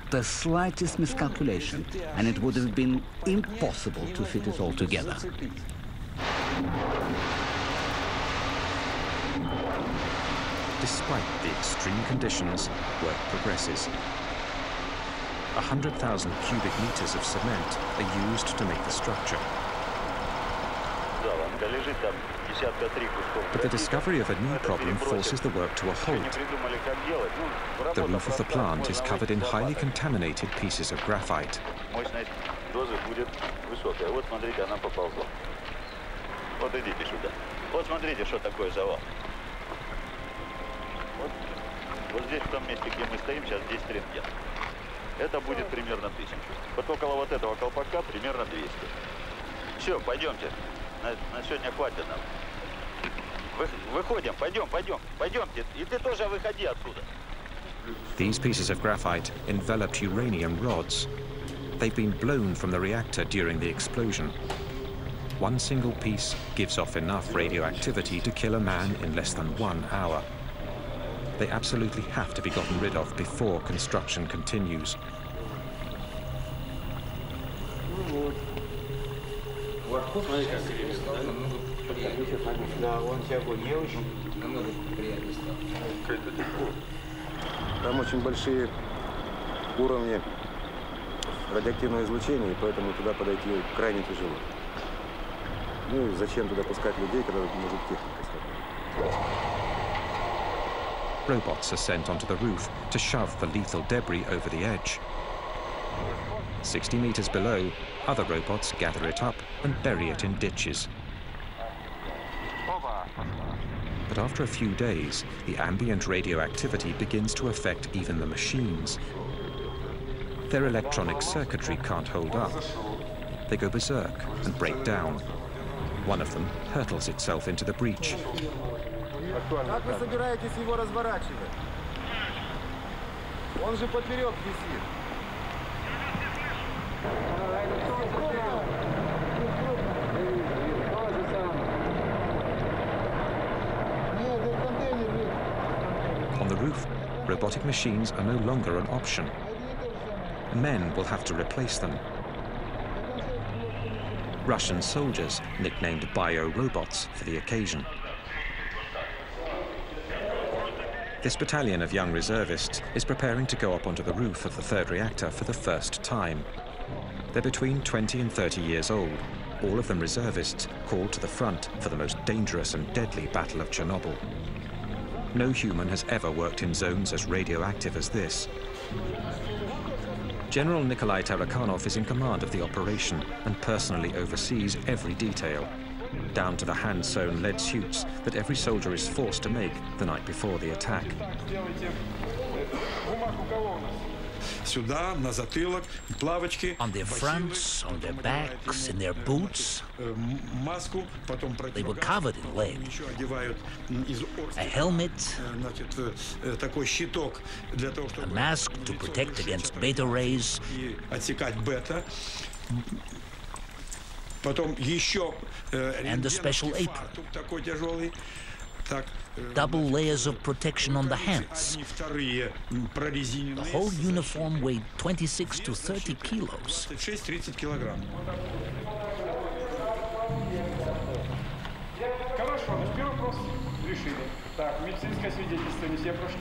The slightest miscalculation, and it would have been impossible to fit it all together. Despite the extreme conditions, work progresses. 100,000 cubic meters of cement are used to make the structure. But the discovery of a new problem forces the work to a halt. The roof of the plant is covered in highly contaminated pieces of graphite. Это будет примерно 1000. Вот около вот этого колпака примерно 200. Все, пойдемте. На сегодня хватит нам. Выходим, пойдемте. И ты тоже выходи отсюда. These pieces of graphite enveloped uranium rods. They've been blown from the reactor during the explosion. One single piece gives off enough radioactivity to kill a man in less than 1 hour. They absolutely have to be gotten rid of before construction continues. Там очень большие уровни радиоактивного излучения, и поэтому туда подойти крайне тяжело. Ну и зачем туда пускать людей, когда тут может техника стоять? Robots are sent onto the roof to shove the lethal debris over the edge. 60 meters below, other robots gather it up and bury it in ditches. But after a few days, the ambient radioactivity begins to affect even the machines. Their electronic circuitry can't hold up. They go berserk and break down. One of them hurtles itself into the breach. Как вы собираетесь его разворачивать? Он же поперек висит. On the roof, robotic machines are no longer an option. Men will have to replace them. Russian soldiers, nicknamed bio-robots for the occasion. This battalion of young reservists is preparing to go up onto the roof of the third reactor for the first time. They're between 20 and 30 years old, all of them reservists called to the front for the most dangerous and deadly battle of Chernobyl. No human has ever worked in zones as radioactive as this. General Nikolai Tarakanov is in command of the operation and personally oversees every detail. down to the hand-sewn lead suits that every soldier is forced to make the night before the attack. On their fronts, on their backs, in their boots, they were covered in lead. A helmet, a mask to protect against beta rays, and a special apron. Double layers of protection on the hands. The whole uniform weighed 26 to 30 kilos. Хорошо, первый вопрос решили. Так, медицинское свидетельство не все прошли?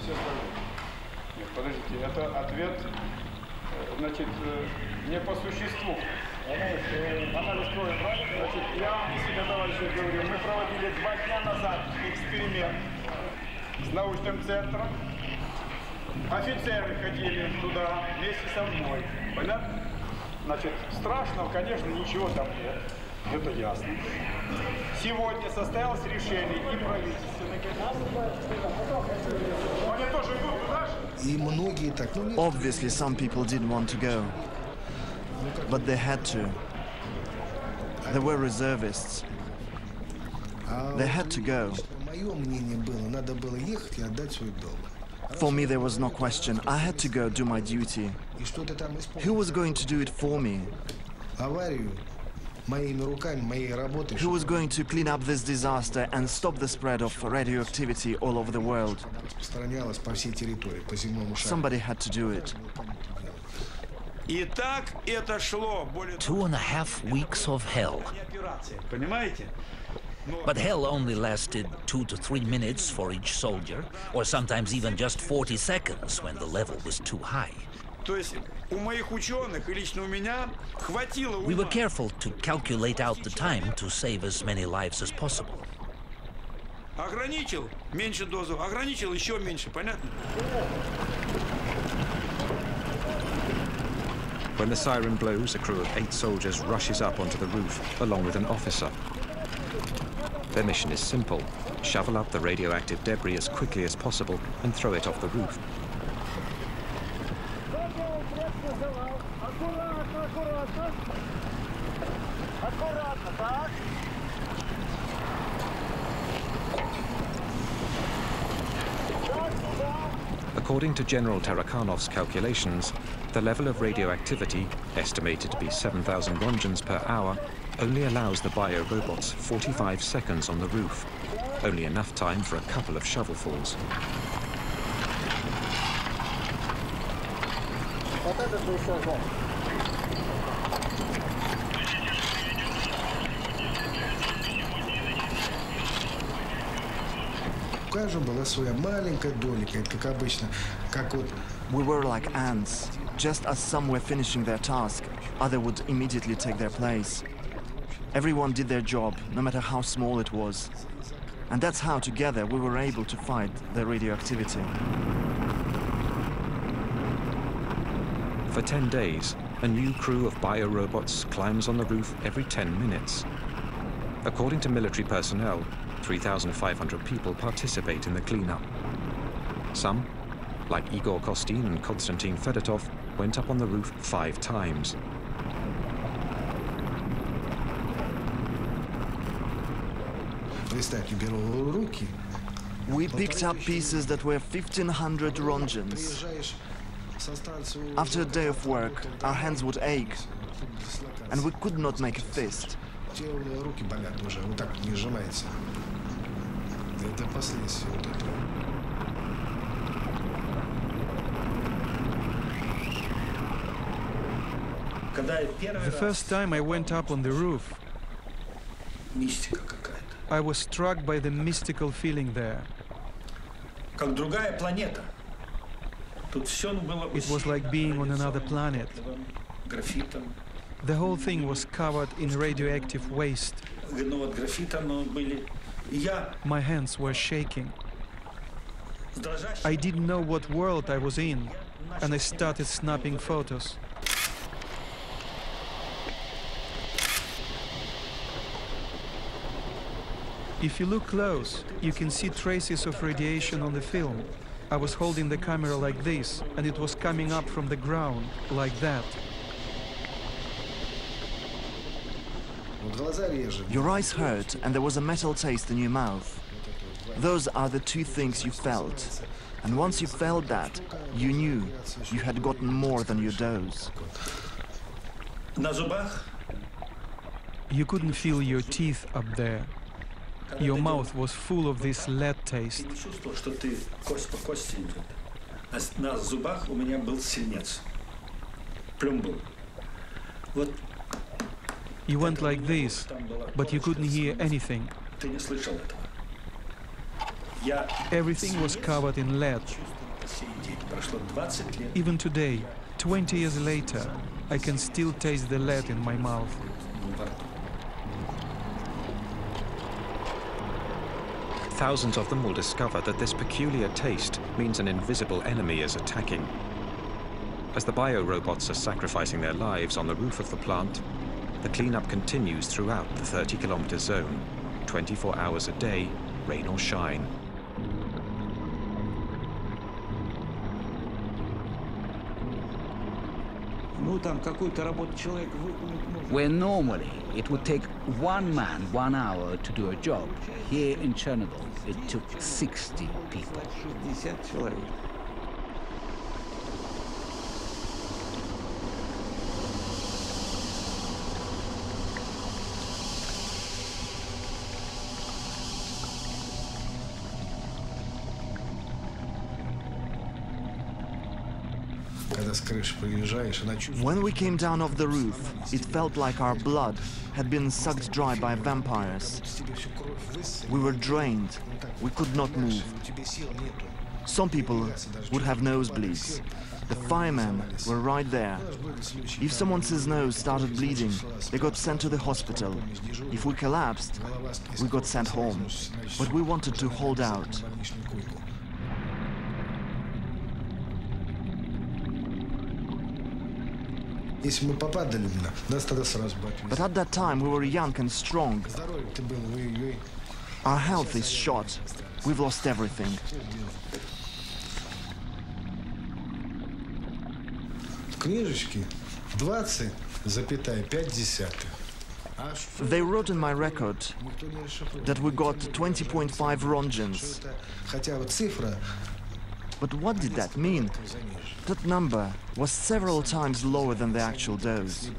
Все прошли. Нет, подождите, это ответ, значит, не по существу. Анализ крови, правильно? Значит, я себе, товарищи, говорю, мы проводили 2 дня назад эксперимент с научным центром. Офицеры ходили туда вместе со мной. Понятно? Значит, страшного, конечно, ничего там нет. Это ясно. Сегодня состоялось решение и правительственное. Они тоже идут туда же? Obviously, some people didn't want to go, but they had to. They were reservists. They had to go. For me, there was no question. I had to go do my duty. Who was going to do it for me? Who was going to clean up this disaster and stop the spread of radioactivity all over the world? Somebody had to do it. 2.5 weeks of hell. But hell only lasted 2 to 3 minutes for each soldier, or sometimes even just 40 seconds when the level was too high. We were careful to calculate out the time to save as many lives as possible. When the siren blows, a crew of 8 soldiers rushes up onto the roof, along with an officer. Their mission is simple: shovel up the radioactive debris as quickly as possible and throw it off the roof. According to General Tarakanov's calculations, the level of radioactivity, estimated to be 7,000 rongens per hour, only allows the bio-robots 45 seconds on the roof, only enough time for a couple of shovelfuls. We were like ants. Just as some were finishing their task, others would immediately take their place. Everyone did their job, no matter how small it was. And that's how, together, we were able to fight the radioactivity. For 10 days, a new crew of bio-robots climbs on the roof every 10 minutes. According to military personnel, 3,500 people participate in the cleanup. Some, like Igor Kostin and Konstantin Fedotov, went up on the roof 5 times. We picked up pieces that were 1,500 rongens. After a day of work, our hands would ache, and we could not make a fist. The first time I went up on the roof, I was struck by the mystical feeling there. It was like being on another planet. The whole thing was covered in radioactive waste. My hands were shaking. I didn't know what world I was in, and I started snapping photos. If you look close, you can see traces of radiation on the film. I was holding the camera like this, and it was coming up from the ground, like that. Your eyes hurt, and there was a metal taste in your mouth. Those are the two things you felt. And once you felt that, you knew you had gotten more than your dose. You couldn't feel your teeth up there. Your mouth was full of this lead taste. You went like this, but you couldn't hear anything. Everything was covered in lead. Even today, 20 years later, I can still taste the lead in my mouth. Thousands of them will discover that this peculiar taste means an invisible enemy is attacking. As the bio-robots are sacrificing their lives on the roof of the plant, the cleanup continues throughout the 30-kilometer zone, 24 hours a day, rain or shine. Where normally it would take one man 1 hour to do a job, here in Chernobyl it took 60 people. When we came down off the roof, it felt like our blood had been sucked dry by vampires. We were drained. We could not move. Some people would have nosebleeds. The firemen were right there. If someone's nose started bleeding, they got sent to the hospital. If we collapsed, we got sent home. But we wanted to hold out. But at that time we were young and strong. Our health is shot. We've lost everything. They wrote in my record that we got 20.5 rongens. But what did that mean? That number was several times lower than the actual dose.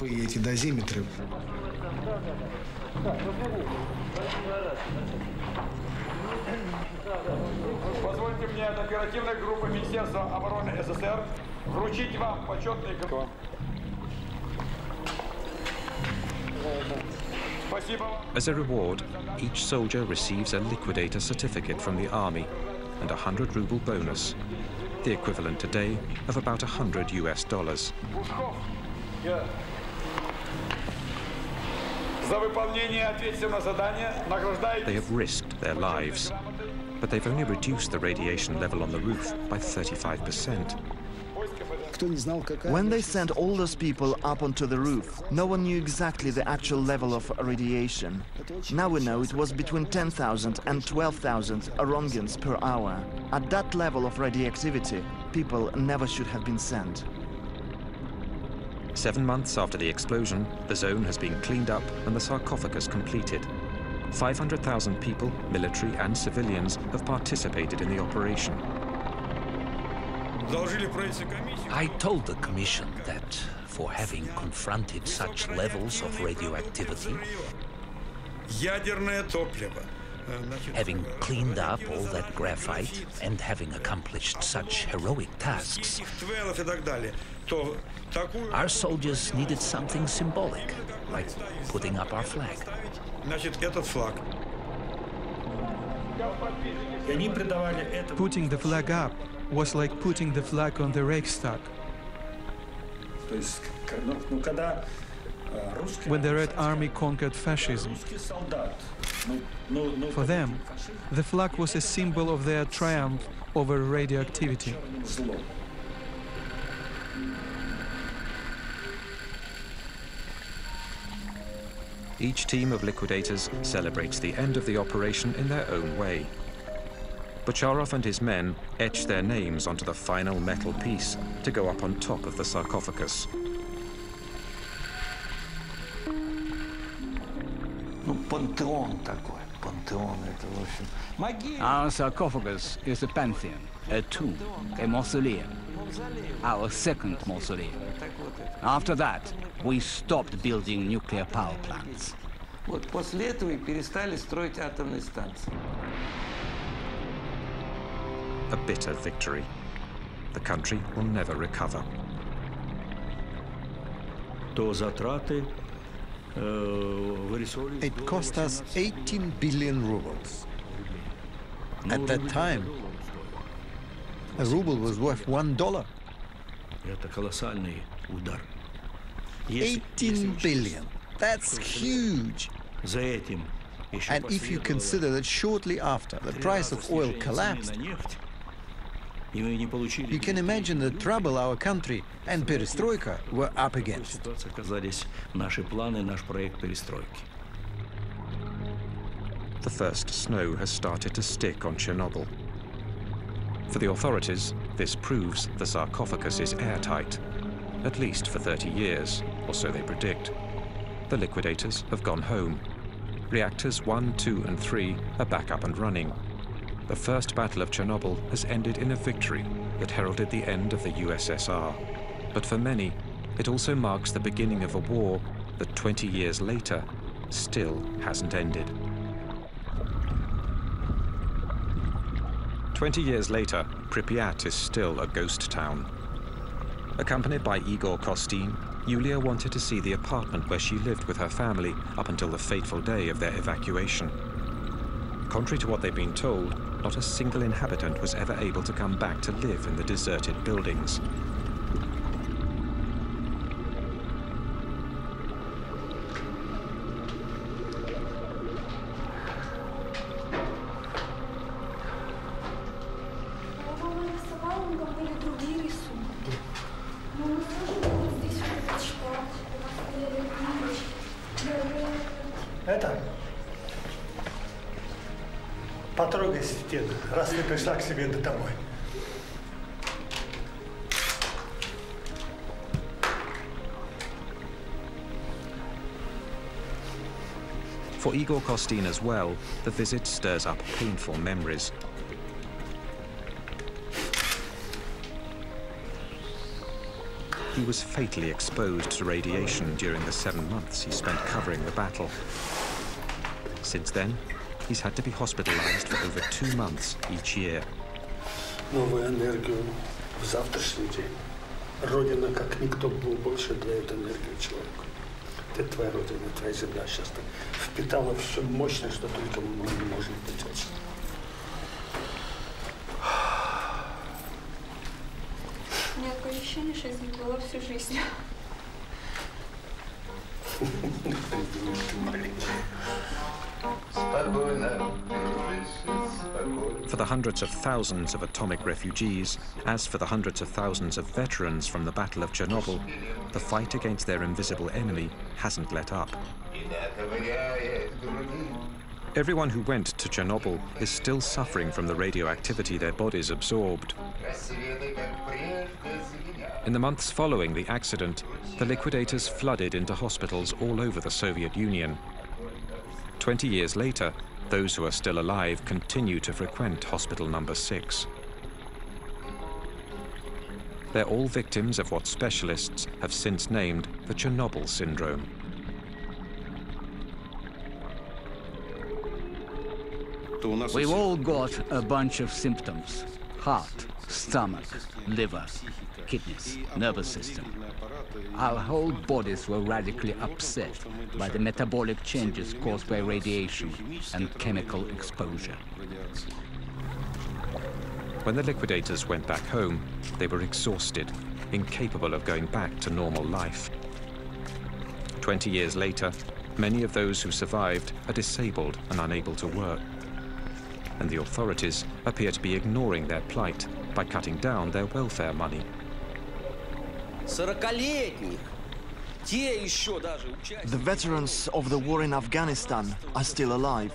Позвольте мне от оперативной группы Министерства обороны СССР вручить вам почетный грамоту. As a reward, each soldier receives a liquidator certificate from the army and a 100-ruble bonus, the equivalent today of about $100 US. They have risked their lives, but they've only reduced the radiation level on the roof by 35%. When they sent all those people up onto the roof, no one knew exactly the actual level of radiation. Now we know it was between 10,000 and 12,000 rongens per hour. At that level of radioactivity, people never should have been sent. 7 months after the explosion, the zone has been cleaned up and the sarcophagus completed. 500,000 people, military and civilians, have participated in the operation. I told the commission that for having confronted such levels of radioactivity, having cleaned up all that graphite and having accomplished such heroic tasks, our soldiers needed something symbolic, like putting up our flag. Putting the flag up was like putting the flag on the Reichstag. When the Red Army conquered fascism, for them, the flag was a symbol of their triumph over radioactivity. Each team of liquidators celebrates the end of the operation in their own way. Bocharov and his men etch their names onto the final metal piece to go up on top of the sarcophagus. Our sarcophagus is a pantheon, a tomb, a mausoleum. Our second mausoleum. After that, we stopped building nuclear power plants. После этого и перестали строить атомные станции. A bitter victory. The country will never recover. It cost us 18 billion rubles. At that time, a ruble was worth $1. 18 billion. That's huge. And if you consider that shortly after the price of oil collapsed, you can imagine the trouble our country and perestroika were up against. The first snow has started to stick on Chernobyl. For the authorities, this proves the sarcophagus is airtight, at least for 30 years, or so they predict. The liquidators have gone home. Reactors 1, 2, and 3 are back up and running. The first battle of Chernobyl has ended in a victory that heralded the end of the USSR. But for many, it also marks the beginning of a war that 20 years later still hasn't ended. 20 years later, Pripyat is still a ghost town. Accompanied by Igor Kostin, Yulia wanted to see the apartment where she lived with her family up until the fateful day of their evacuation. Contrary to what they've been told, not a single inhabitant was ever able to come back to live in the deserted buildings. Потрогай стену, раз ты пришла к себе домой. For Igor Kostin as well, the visit stirs up painful memories. He was fatally exposed to radiation during the 7 months he spent covering the battle. Since then, he's had to be hospitalized for over 2 months each year. Новую энергию в завтрашний день. Родина, как никто был больше, дает энергию человеку. Это твоя родина, твоя земля сейчас впитала всю мощность, что только может быть. У меня такое ощущение, что здесь была всю жизнь. For the hundreds of thousands of atomic refugees, as for the hundreds of thousands of veterans from the Battle of Chernobyl, the fight against their invisible enemy hasn't let up. Everyone who went to Chernobyl is still suffering from the radioactivity their bodies absorbed. In the months following the accident, the liquidators flooded into hospitals all over the Soviet Union. 20 years later, those who are still alive continue to frequent Hospital Number 6. They're all victims of what specialists have since named the Chernobyl syndrome. We've all got a bunch of symptoms: heart, stomach, liver, kidneys, nervous system. Our whole bodies were radically upset by the metabolic changes caused by radiation and chemical exposure. When the liquidators went back home, they were exhausted, incapable of going back to normal life. 20 years later, many of those who survived are disabled and unable to work. And the authorities appear to be ignoring their plight by cutting down their welfare money. The veterans of the war in Afghanistan are still alive,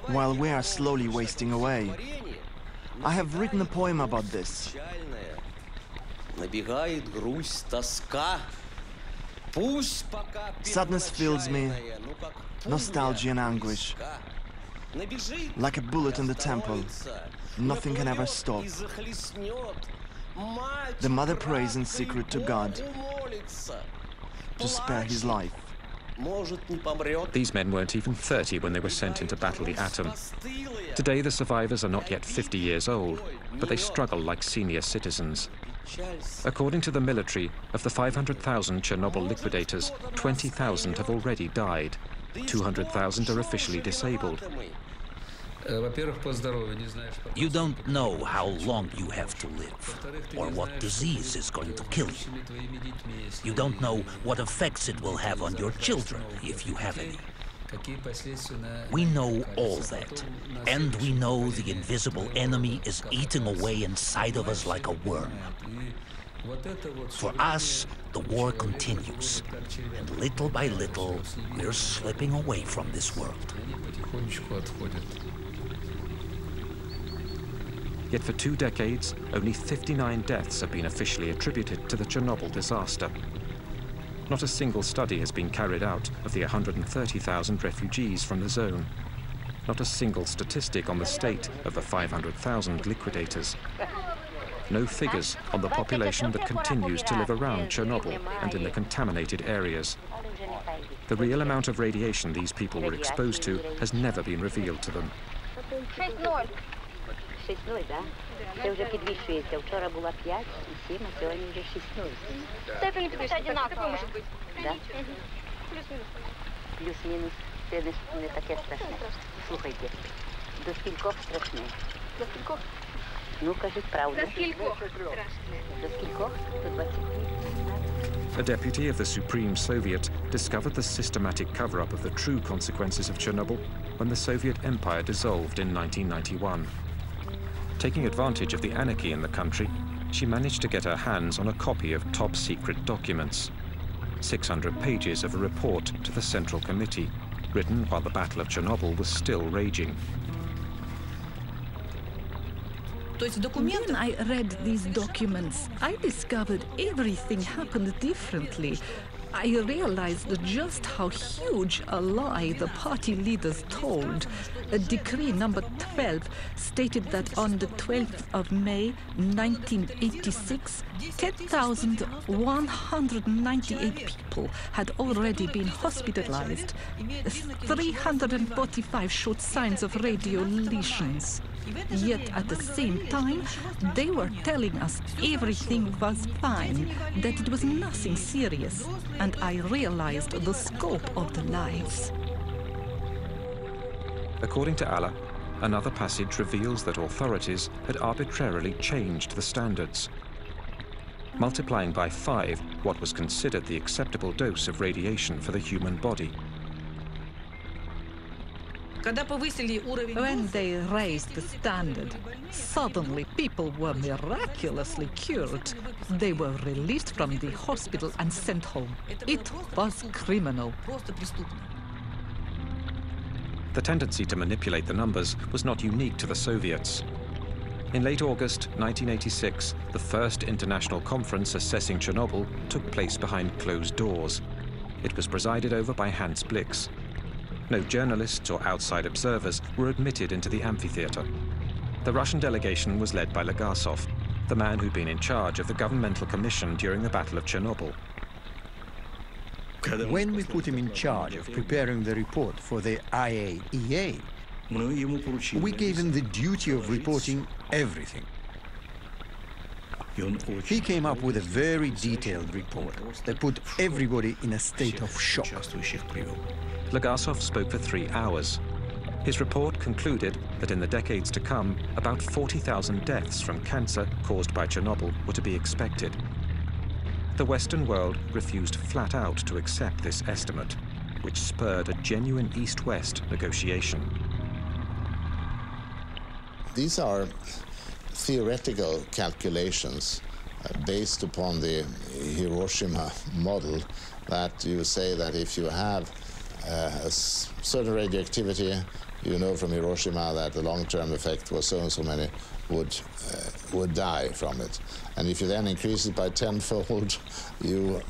while we are slowly wasting away. I have written a poem about this. Sadness fills me, nostalgia and anguish. Like a bullet in the temple, nothing can ever stop. The mother prays in secret to God to spare his life. These men weren't even 30 when they were sent in to battle the atom. Today, the survivors are not yet 50 years old, but they struggle like senior citizens. According to the military, of the 500,000 Chernobyl liquidators, 20,000 have already died. 200,000 are officially disabled. You don't know how long you have to live, or what disease is going to kill you. You don't know what effects it will have on your children, if you have any. We know all that, and we know the invisible enemy is eating away inside of us like a worm. For us, the war continues, and little by little, we're slipping away from this world. Yet for 2 decades, only 59 deaths have been officially attributed to the Chernobyl disaster. Not a single study has been carried out of the 130,000 refugees from the zone. Not a single statistic on the state of the 500,000 liquidators. No figures on the population that continues to live around Chernobyl and in the contaminated areas. The real amount of radiation these people were exposed to has never been revealed to them. 6-0, да? Це вже підвищується. Вчора була 5 і 7, а сьогодні вже 6-0. Степені підвищується однаково може бути. Да? Плюс-мінус. Плюс-мінус. Це не таке страшне. Слухайте, до скількох страшне? До скількох? Ну, кажіть правду. До скількох страшне? До скількох? До 20. A deputy of the Supreme Soviet discovered the systematic cover-up of the true consequences of Chernobyl when the Soviet Empire dissolved in 1991. Taking advantage of the anarchy in the country, she managed to get her hands on a copy of top-secret documents. 600 pages of a report to the Central Committee, written while the Battle of Chernobyl was still raging. When I read these documents, I discovered everything happened differently. I realized just how huge a lie the party leaders told. A decree number 12 stated that on the 12th of May 1986, 10,198 people had already been hospitalized. 345 showed signs of radio lesions. Yet at the same time, they were telling us everything was fine, that it was nothing serious, and I realized the scope of the lies. According to Allah, another passage reveals that authorities had arbitrarily changed the standards, multiplying by 5 what was considered the acceptable dose of radiation for the human body. When they raised the standard, suddenly people were miraculously cured. They were released from the hospital and sent home. It was criminal. The tendency to manipulate the numbers was not unique to the Soviets. In late August 1986, the first international conference assessing Chernobyl took place behind closed doors. It was presided over by Hans Blix. No journalists or outside observers were admitted into the amphitheater. The Russian delegation was led by Legasov, the man who'd been in charge of the governmental commission during the Battle of Chernobyl. When we put him in charge of preparing the report for the IAEA, we gave him the duty of reporting everything. He came up with a very detailed report that put everybody in a state of shock. Legasov spoke for 3 hours. His report concluded that in the decades to come, about 40,000 deaths from cancer caused by Chernobyl were to be expected. The Western world refused flat out to accept this estimate, which spurred a genuine East-West negotiation. These are theoretical calculations based upon the Hiroshima model, that you say that if you have a certain radioactivity, you know from Hiroshima that the long-term effect was so and so many would die from it. And if you then increase it by tenfold, you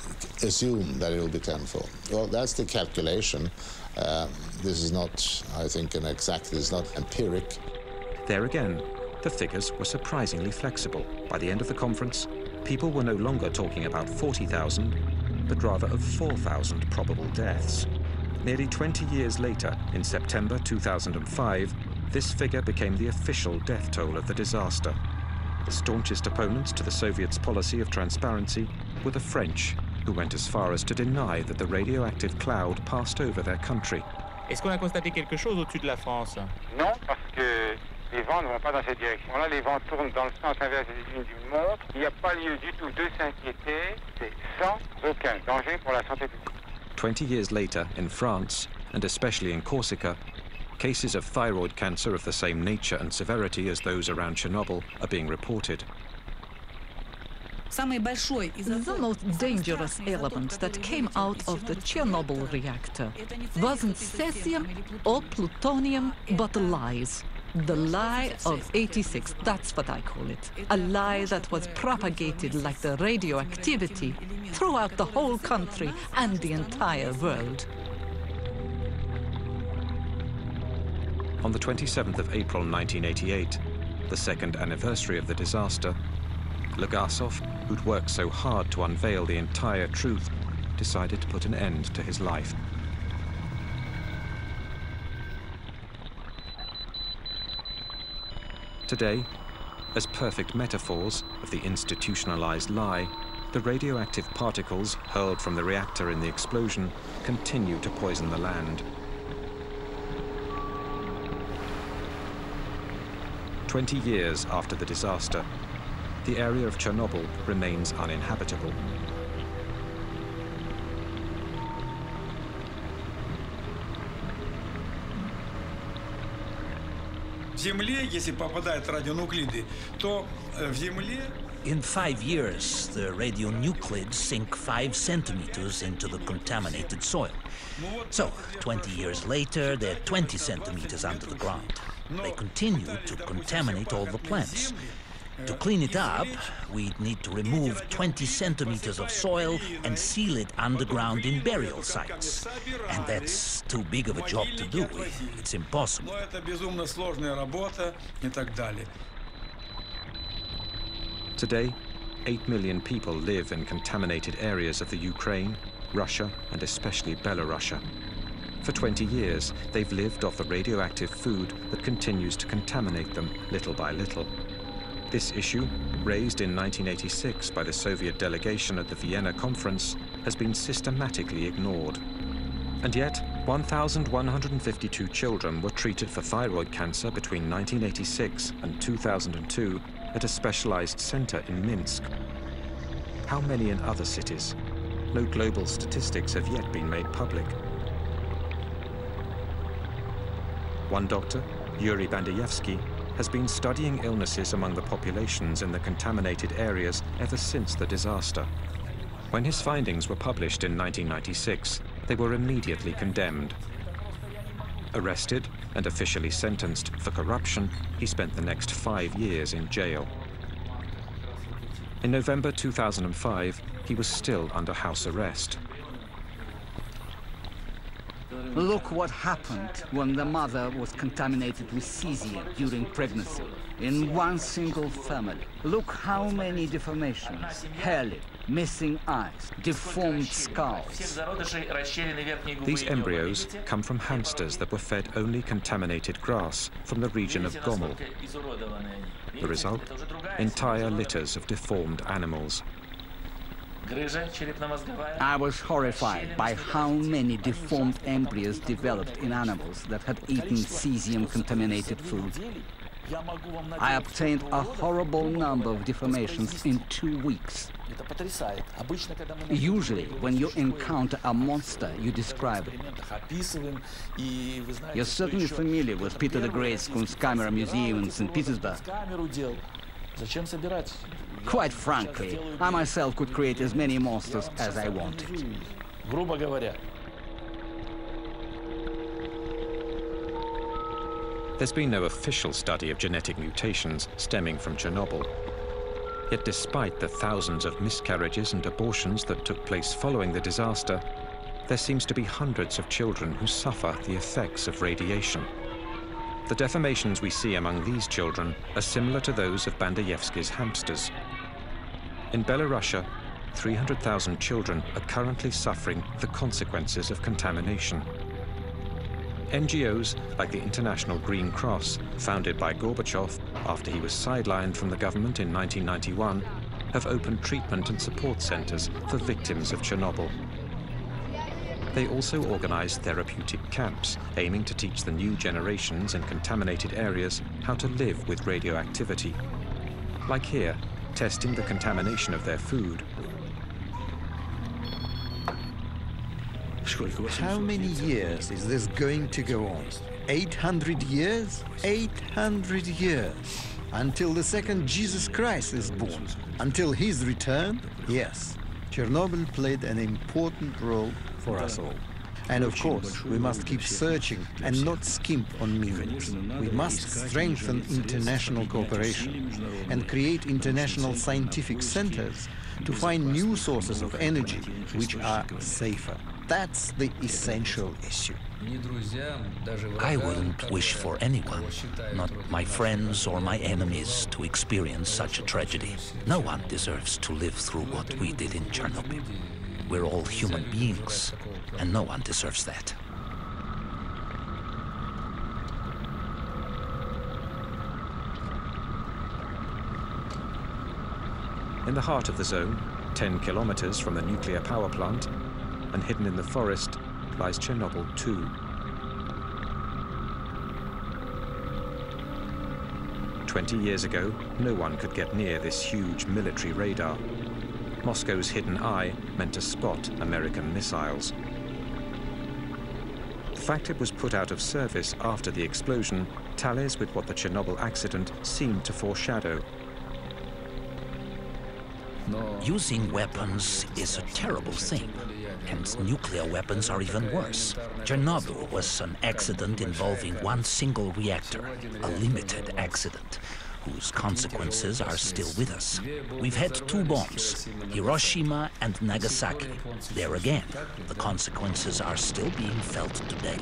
assume that it will be tenfold. Well, that's the calculation. This is not, I think, an exact, it's not empiric. There again, the figures were surprisingly flexible. By the end of the conference, people were no longer talking about 40,000, but rather of 4,000 probable deaths. Nearly 20 years later, in September 2005, this figure became the official death toll of the disaster. The staunchest opponents to the Soviets' policy of transparency were the French, who went as far as to deny that the radioactive cloud passed over their country. Est-ce qu'on a constaté quelque chose au-dessus de la France? Non, parce que les vents ne vont pas dans cette direction-là. Les vents tournent dans le sens inverse des lignes du monde. Il n'y a pas lieu du tout de s'inquiéter. C'est sans aucun danger pour la santé publique. 20 years later, in France, and especially in Corsica, cases of thyroid cancer of the same nature and severity as those around Chernobyl are being reported. The most dangerous element that came out of the Chernobyl reactor wasn't cesium or plutonium, but lies. The lie of 86, that's what I call it. A lie that was propagated like the radioactivity throughout the whole country and the entire world. On the 27th of April 1988, the second anniversary of the disaster, Legasov, who'd worked so hard to unveil the entire truth, decided to put an end to his life. Today, as perfect metaphors of the institutionalized lie, the radioactive particles hurled from the reactor in the explosion continue to poison the land. 20 years after the disaster, the area of Chernobyl remains uninhabitable. In 5 years, the radionuclides sink 5 centimeters into the contaminated soil. So, 20 years later, they're 20 centimeters under the ground. They continue to contaminate all the plants. To clean it up, we'd need to remove 20 centimeters of soil and seal it underground in burial sites. And that's too big of a job to do. It's impossible. Today, 8 million people live in contaminated areas of the Ukraine, Russia, and especially Belarus. For 20 years, they've lived off the radioactive food that continues to contaminate them little by little. This issue, raised in 1986 by the Soviet delegation at the Vienna conference, has been systematically ignored. And yet, 1,152 children were treated for thyroid cancer between 1986 and 2002 at a specialized center in Minsk. How many in other cities? No global statistics have yet been made public. One doctor, Yuri Bandayevsky, has been studying illnesses among the populations in the contaminated areas ever since the disaster. When his findings were published in 1996, they were immediately condemned. Arrested and officially sentenced for corruption, he spent the next 5 years in jail. In November 2005, he was still under house arrest. Look what happened when the mother was contaminated with cesium during pregnancy. In one single family. Look how many deformations, hair lip, missing eyes, deformed skulls. These embryos come from hamsters that were fed only contaminated grass from the region of Gomel. The result? Entire litters of deformed animals. I was horrified by how many deformed embryos developed in animals that had eaten cesium-contaminated food. I obtained a horrible number of deformations in 2 weeks. Usually, when you encounter a monster, you describe it. You're certainly familiar with Peter the Great's Kunstkamera Museum in St. Petersburg. Quite frankly, I myself could create as many monsters as I wanted. Грубо говоря. There's been no official study of genetic mutations stemming from Chernobyl. Yet despite the thousands of miscarriages and abortions that took place following the disaster, there seems to be hundreds of children who suffer the effects of radiation. The deformations we see among these children are similar to those of Bandayevsky's hamsters. In Belarusia, 300,000 children are currently suffering the consequences of contamination. NGOs like the International Green Cross, founded by Gorbachev after he was sidelined from the government in 1991, have opened treatment and support centers for victims of Chernobyl. They also organize therapeutic camps, aiming to teach the new generations in contaminated areas how to live with radioactivity. Like here, testing the contamination of their food. How many years is this going to go on? 800 years? 800 years. Until the second Jesus Christ is born. Until his return? Yes. Chernobyl played an important role for us all. And of course, we must keep searching and not skimp on means. We must strengthen international cooperation and create international scientific centers to find new sources of energy which are safer. That's the essential issue. I wouldn't wish for anyone, not my friends or my enemies, to experience such a tragedy. No one deserves to live through what we did in Chernobyl. We're all human beings, and no one deserves that. In the heart of the zone, 10 kilometers from the nuclear power plant, and hidden in the forest, lies Chernobyl 2. "20 years ago, no one could get near this huge military radar. Moscow's hidden eye meant to spot American missiles. The fact it was put out of service after the explosion tallies with what the Chernobyl accident seemed to foreshadow. Using weapons is a terrible thing, and nuclear weapons are even worse. Chernobyl was an accident involving one single reactor, a limited accident, whose consequences are still with us. We've had 2 bombs, Hiroshima and Nagasaki. There again, the consequences are still being felt today.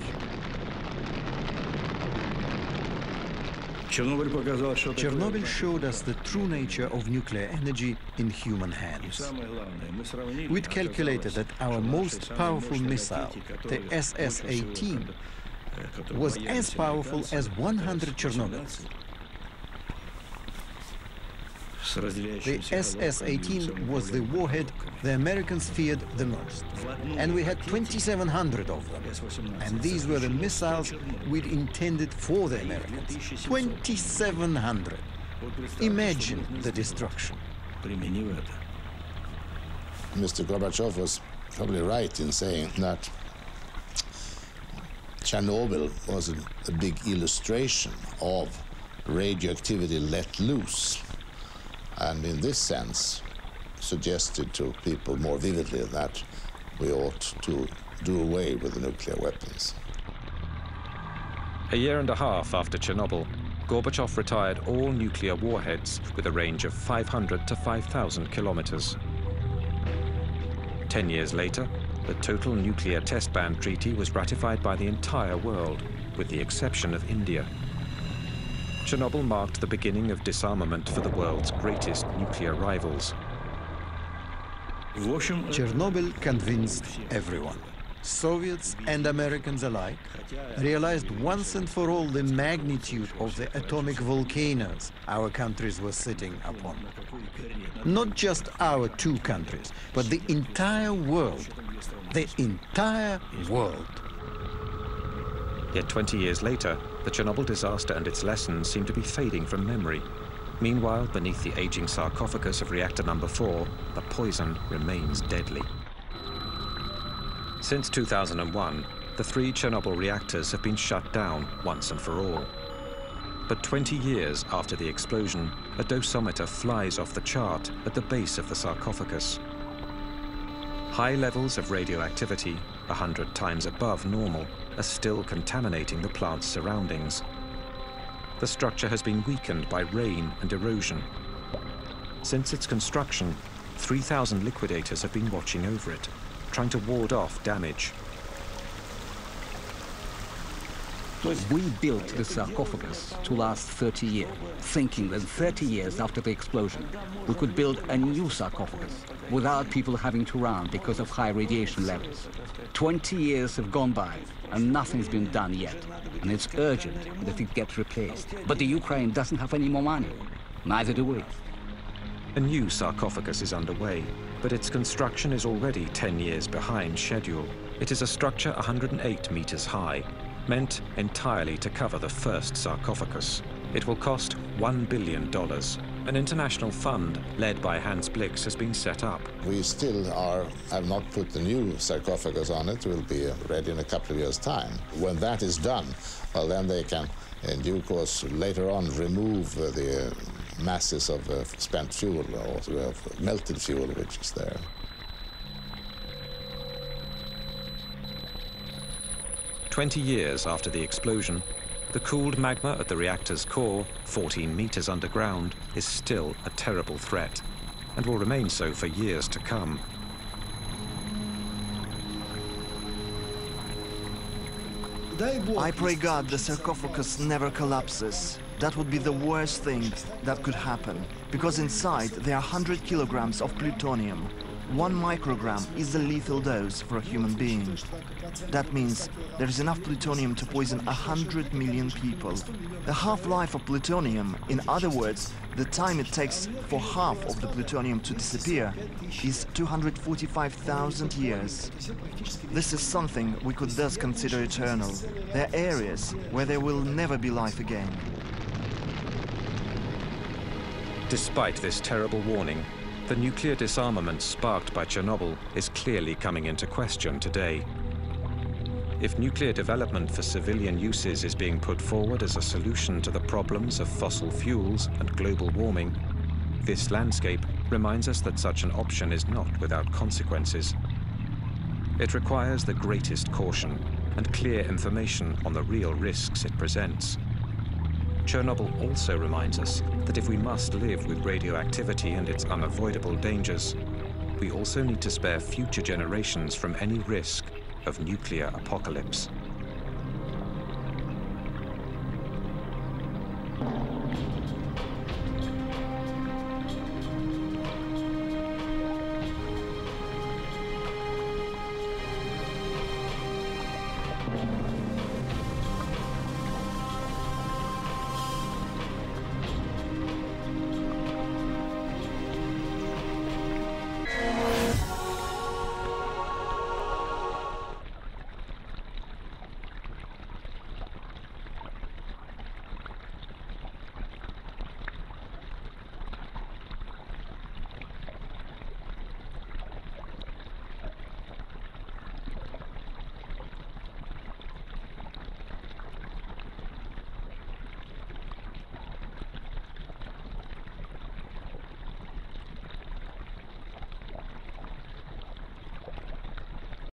Chernobyl showed us the true nature of nuclear energy in human hands. We'd calculated that our most powerful missile, the SS-18, was as powerful as 100 Chernobyls. The SS-18 was the warhead the Americans feared the most, and we had 2,700 of them. And these were the missiles we'd intended for the Americans. 2,700. Imagine the destruction. Mr. Gorbachev was probably right in saying that Chernobyl was a big illustration of radioactivity let loose. And in this sense, suggested to people more vividly that we ought to do away with the nuclear weapons. A year and a half after Chernobyl, Gorbachev retired all nuclear warheads with a range of 500 to 5,000 kilometers. 10 years later, the Total Nuclear Test Ban Treaty was ratified by the entire world, with the exception of India. Chernobyl marked the beginning of disarmament for the world's greatest nuclear rivals. Chernobyl convinced everyone, Soviets and Americans alike, realized once and for all the magnitude of the atomic volcanoes our countries were sitting upon. Not just our 2 countries, but the entire world. The entire world. Yet 20 years later, the Chernobyl disaster and its lessons seem to be fading from memory. Meanwhile, beneath the aging sarcophagus of reactor number 4, the poison remains deadly. Since 2001, the 3 Chernobyl reactors have been shut down once and for all. But 20 years after the explosion, a dosimeter flies off the chart at the base of the sarcophagus. High levels of radioactivity, 100 times above normal, are still contaminating the plant's surroundings. The structure has been weakened by rain and erosion. Since its construction, 3,000 liquidators have been watching over it, trying to ward off damage. We built the sarcophagus to last 30 years, thinking that 30 years after the explosion, we could build a new sarcophagus without people having to run because of high radiation levels. 20 years have gone by and nothing's been done yet, and it's urgent that it gets replaced. But the Ukraine doesn't have any more money, neither do we. A new sarcophagus is underway, but its construction is already 10 years behind schedule. It is a structure 108 meters high, meant entirely to cover the first sarcophagus. It will cost $1 billion. An international fund led by Hans Blix has been set up. We still have not put the new sarcophagus on it. It will be ready in a couple of years' time. When that is done, well, then they can, in due course, later on remove the masses of spent fuel or of melted fuel which is there. 20 years after the explosion, the cooled magma at the reactor's core, 14 meters underground, is still a terrible threat, and will remain so for years to come. I pray God the sarcophagus never collapses. That would be the worst thing that could happen, because inside there are 100 kilograms of plutonium. 1 microgram is a lethal dose for a human being. That means there is enough plutonium to poison 100 million people. The half-life of plutonium, in other words, the time it takes for half of the plutonium to disappear, is 245,000 years. This is something we could thus consider eternal. There are areas where there will never be life again. Despite this terrible warning, the nuclear disarmament sparked by Chernobyl is clearly coming into question today. If nuclear development for civilian uses is being put forward as a solution to the problems of fossil fuels and global warming, this landscape reminds us that such an option is not without consequences. It requires the greatest caution and clear information on the real risks it presents. Chernobyl also reminds us that if we must live with radioactivity and its unavoidable dangers, we also need to spare future generations from any risk of nuclear apocalypse.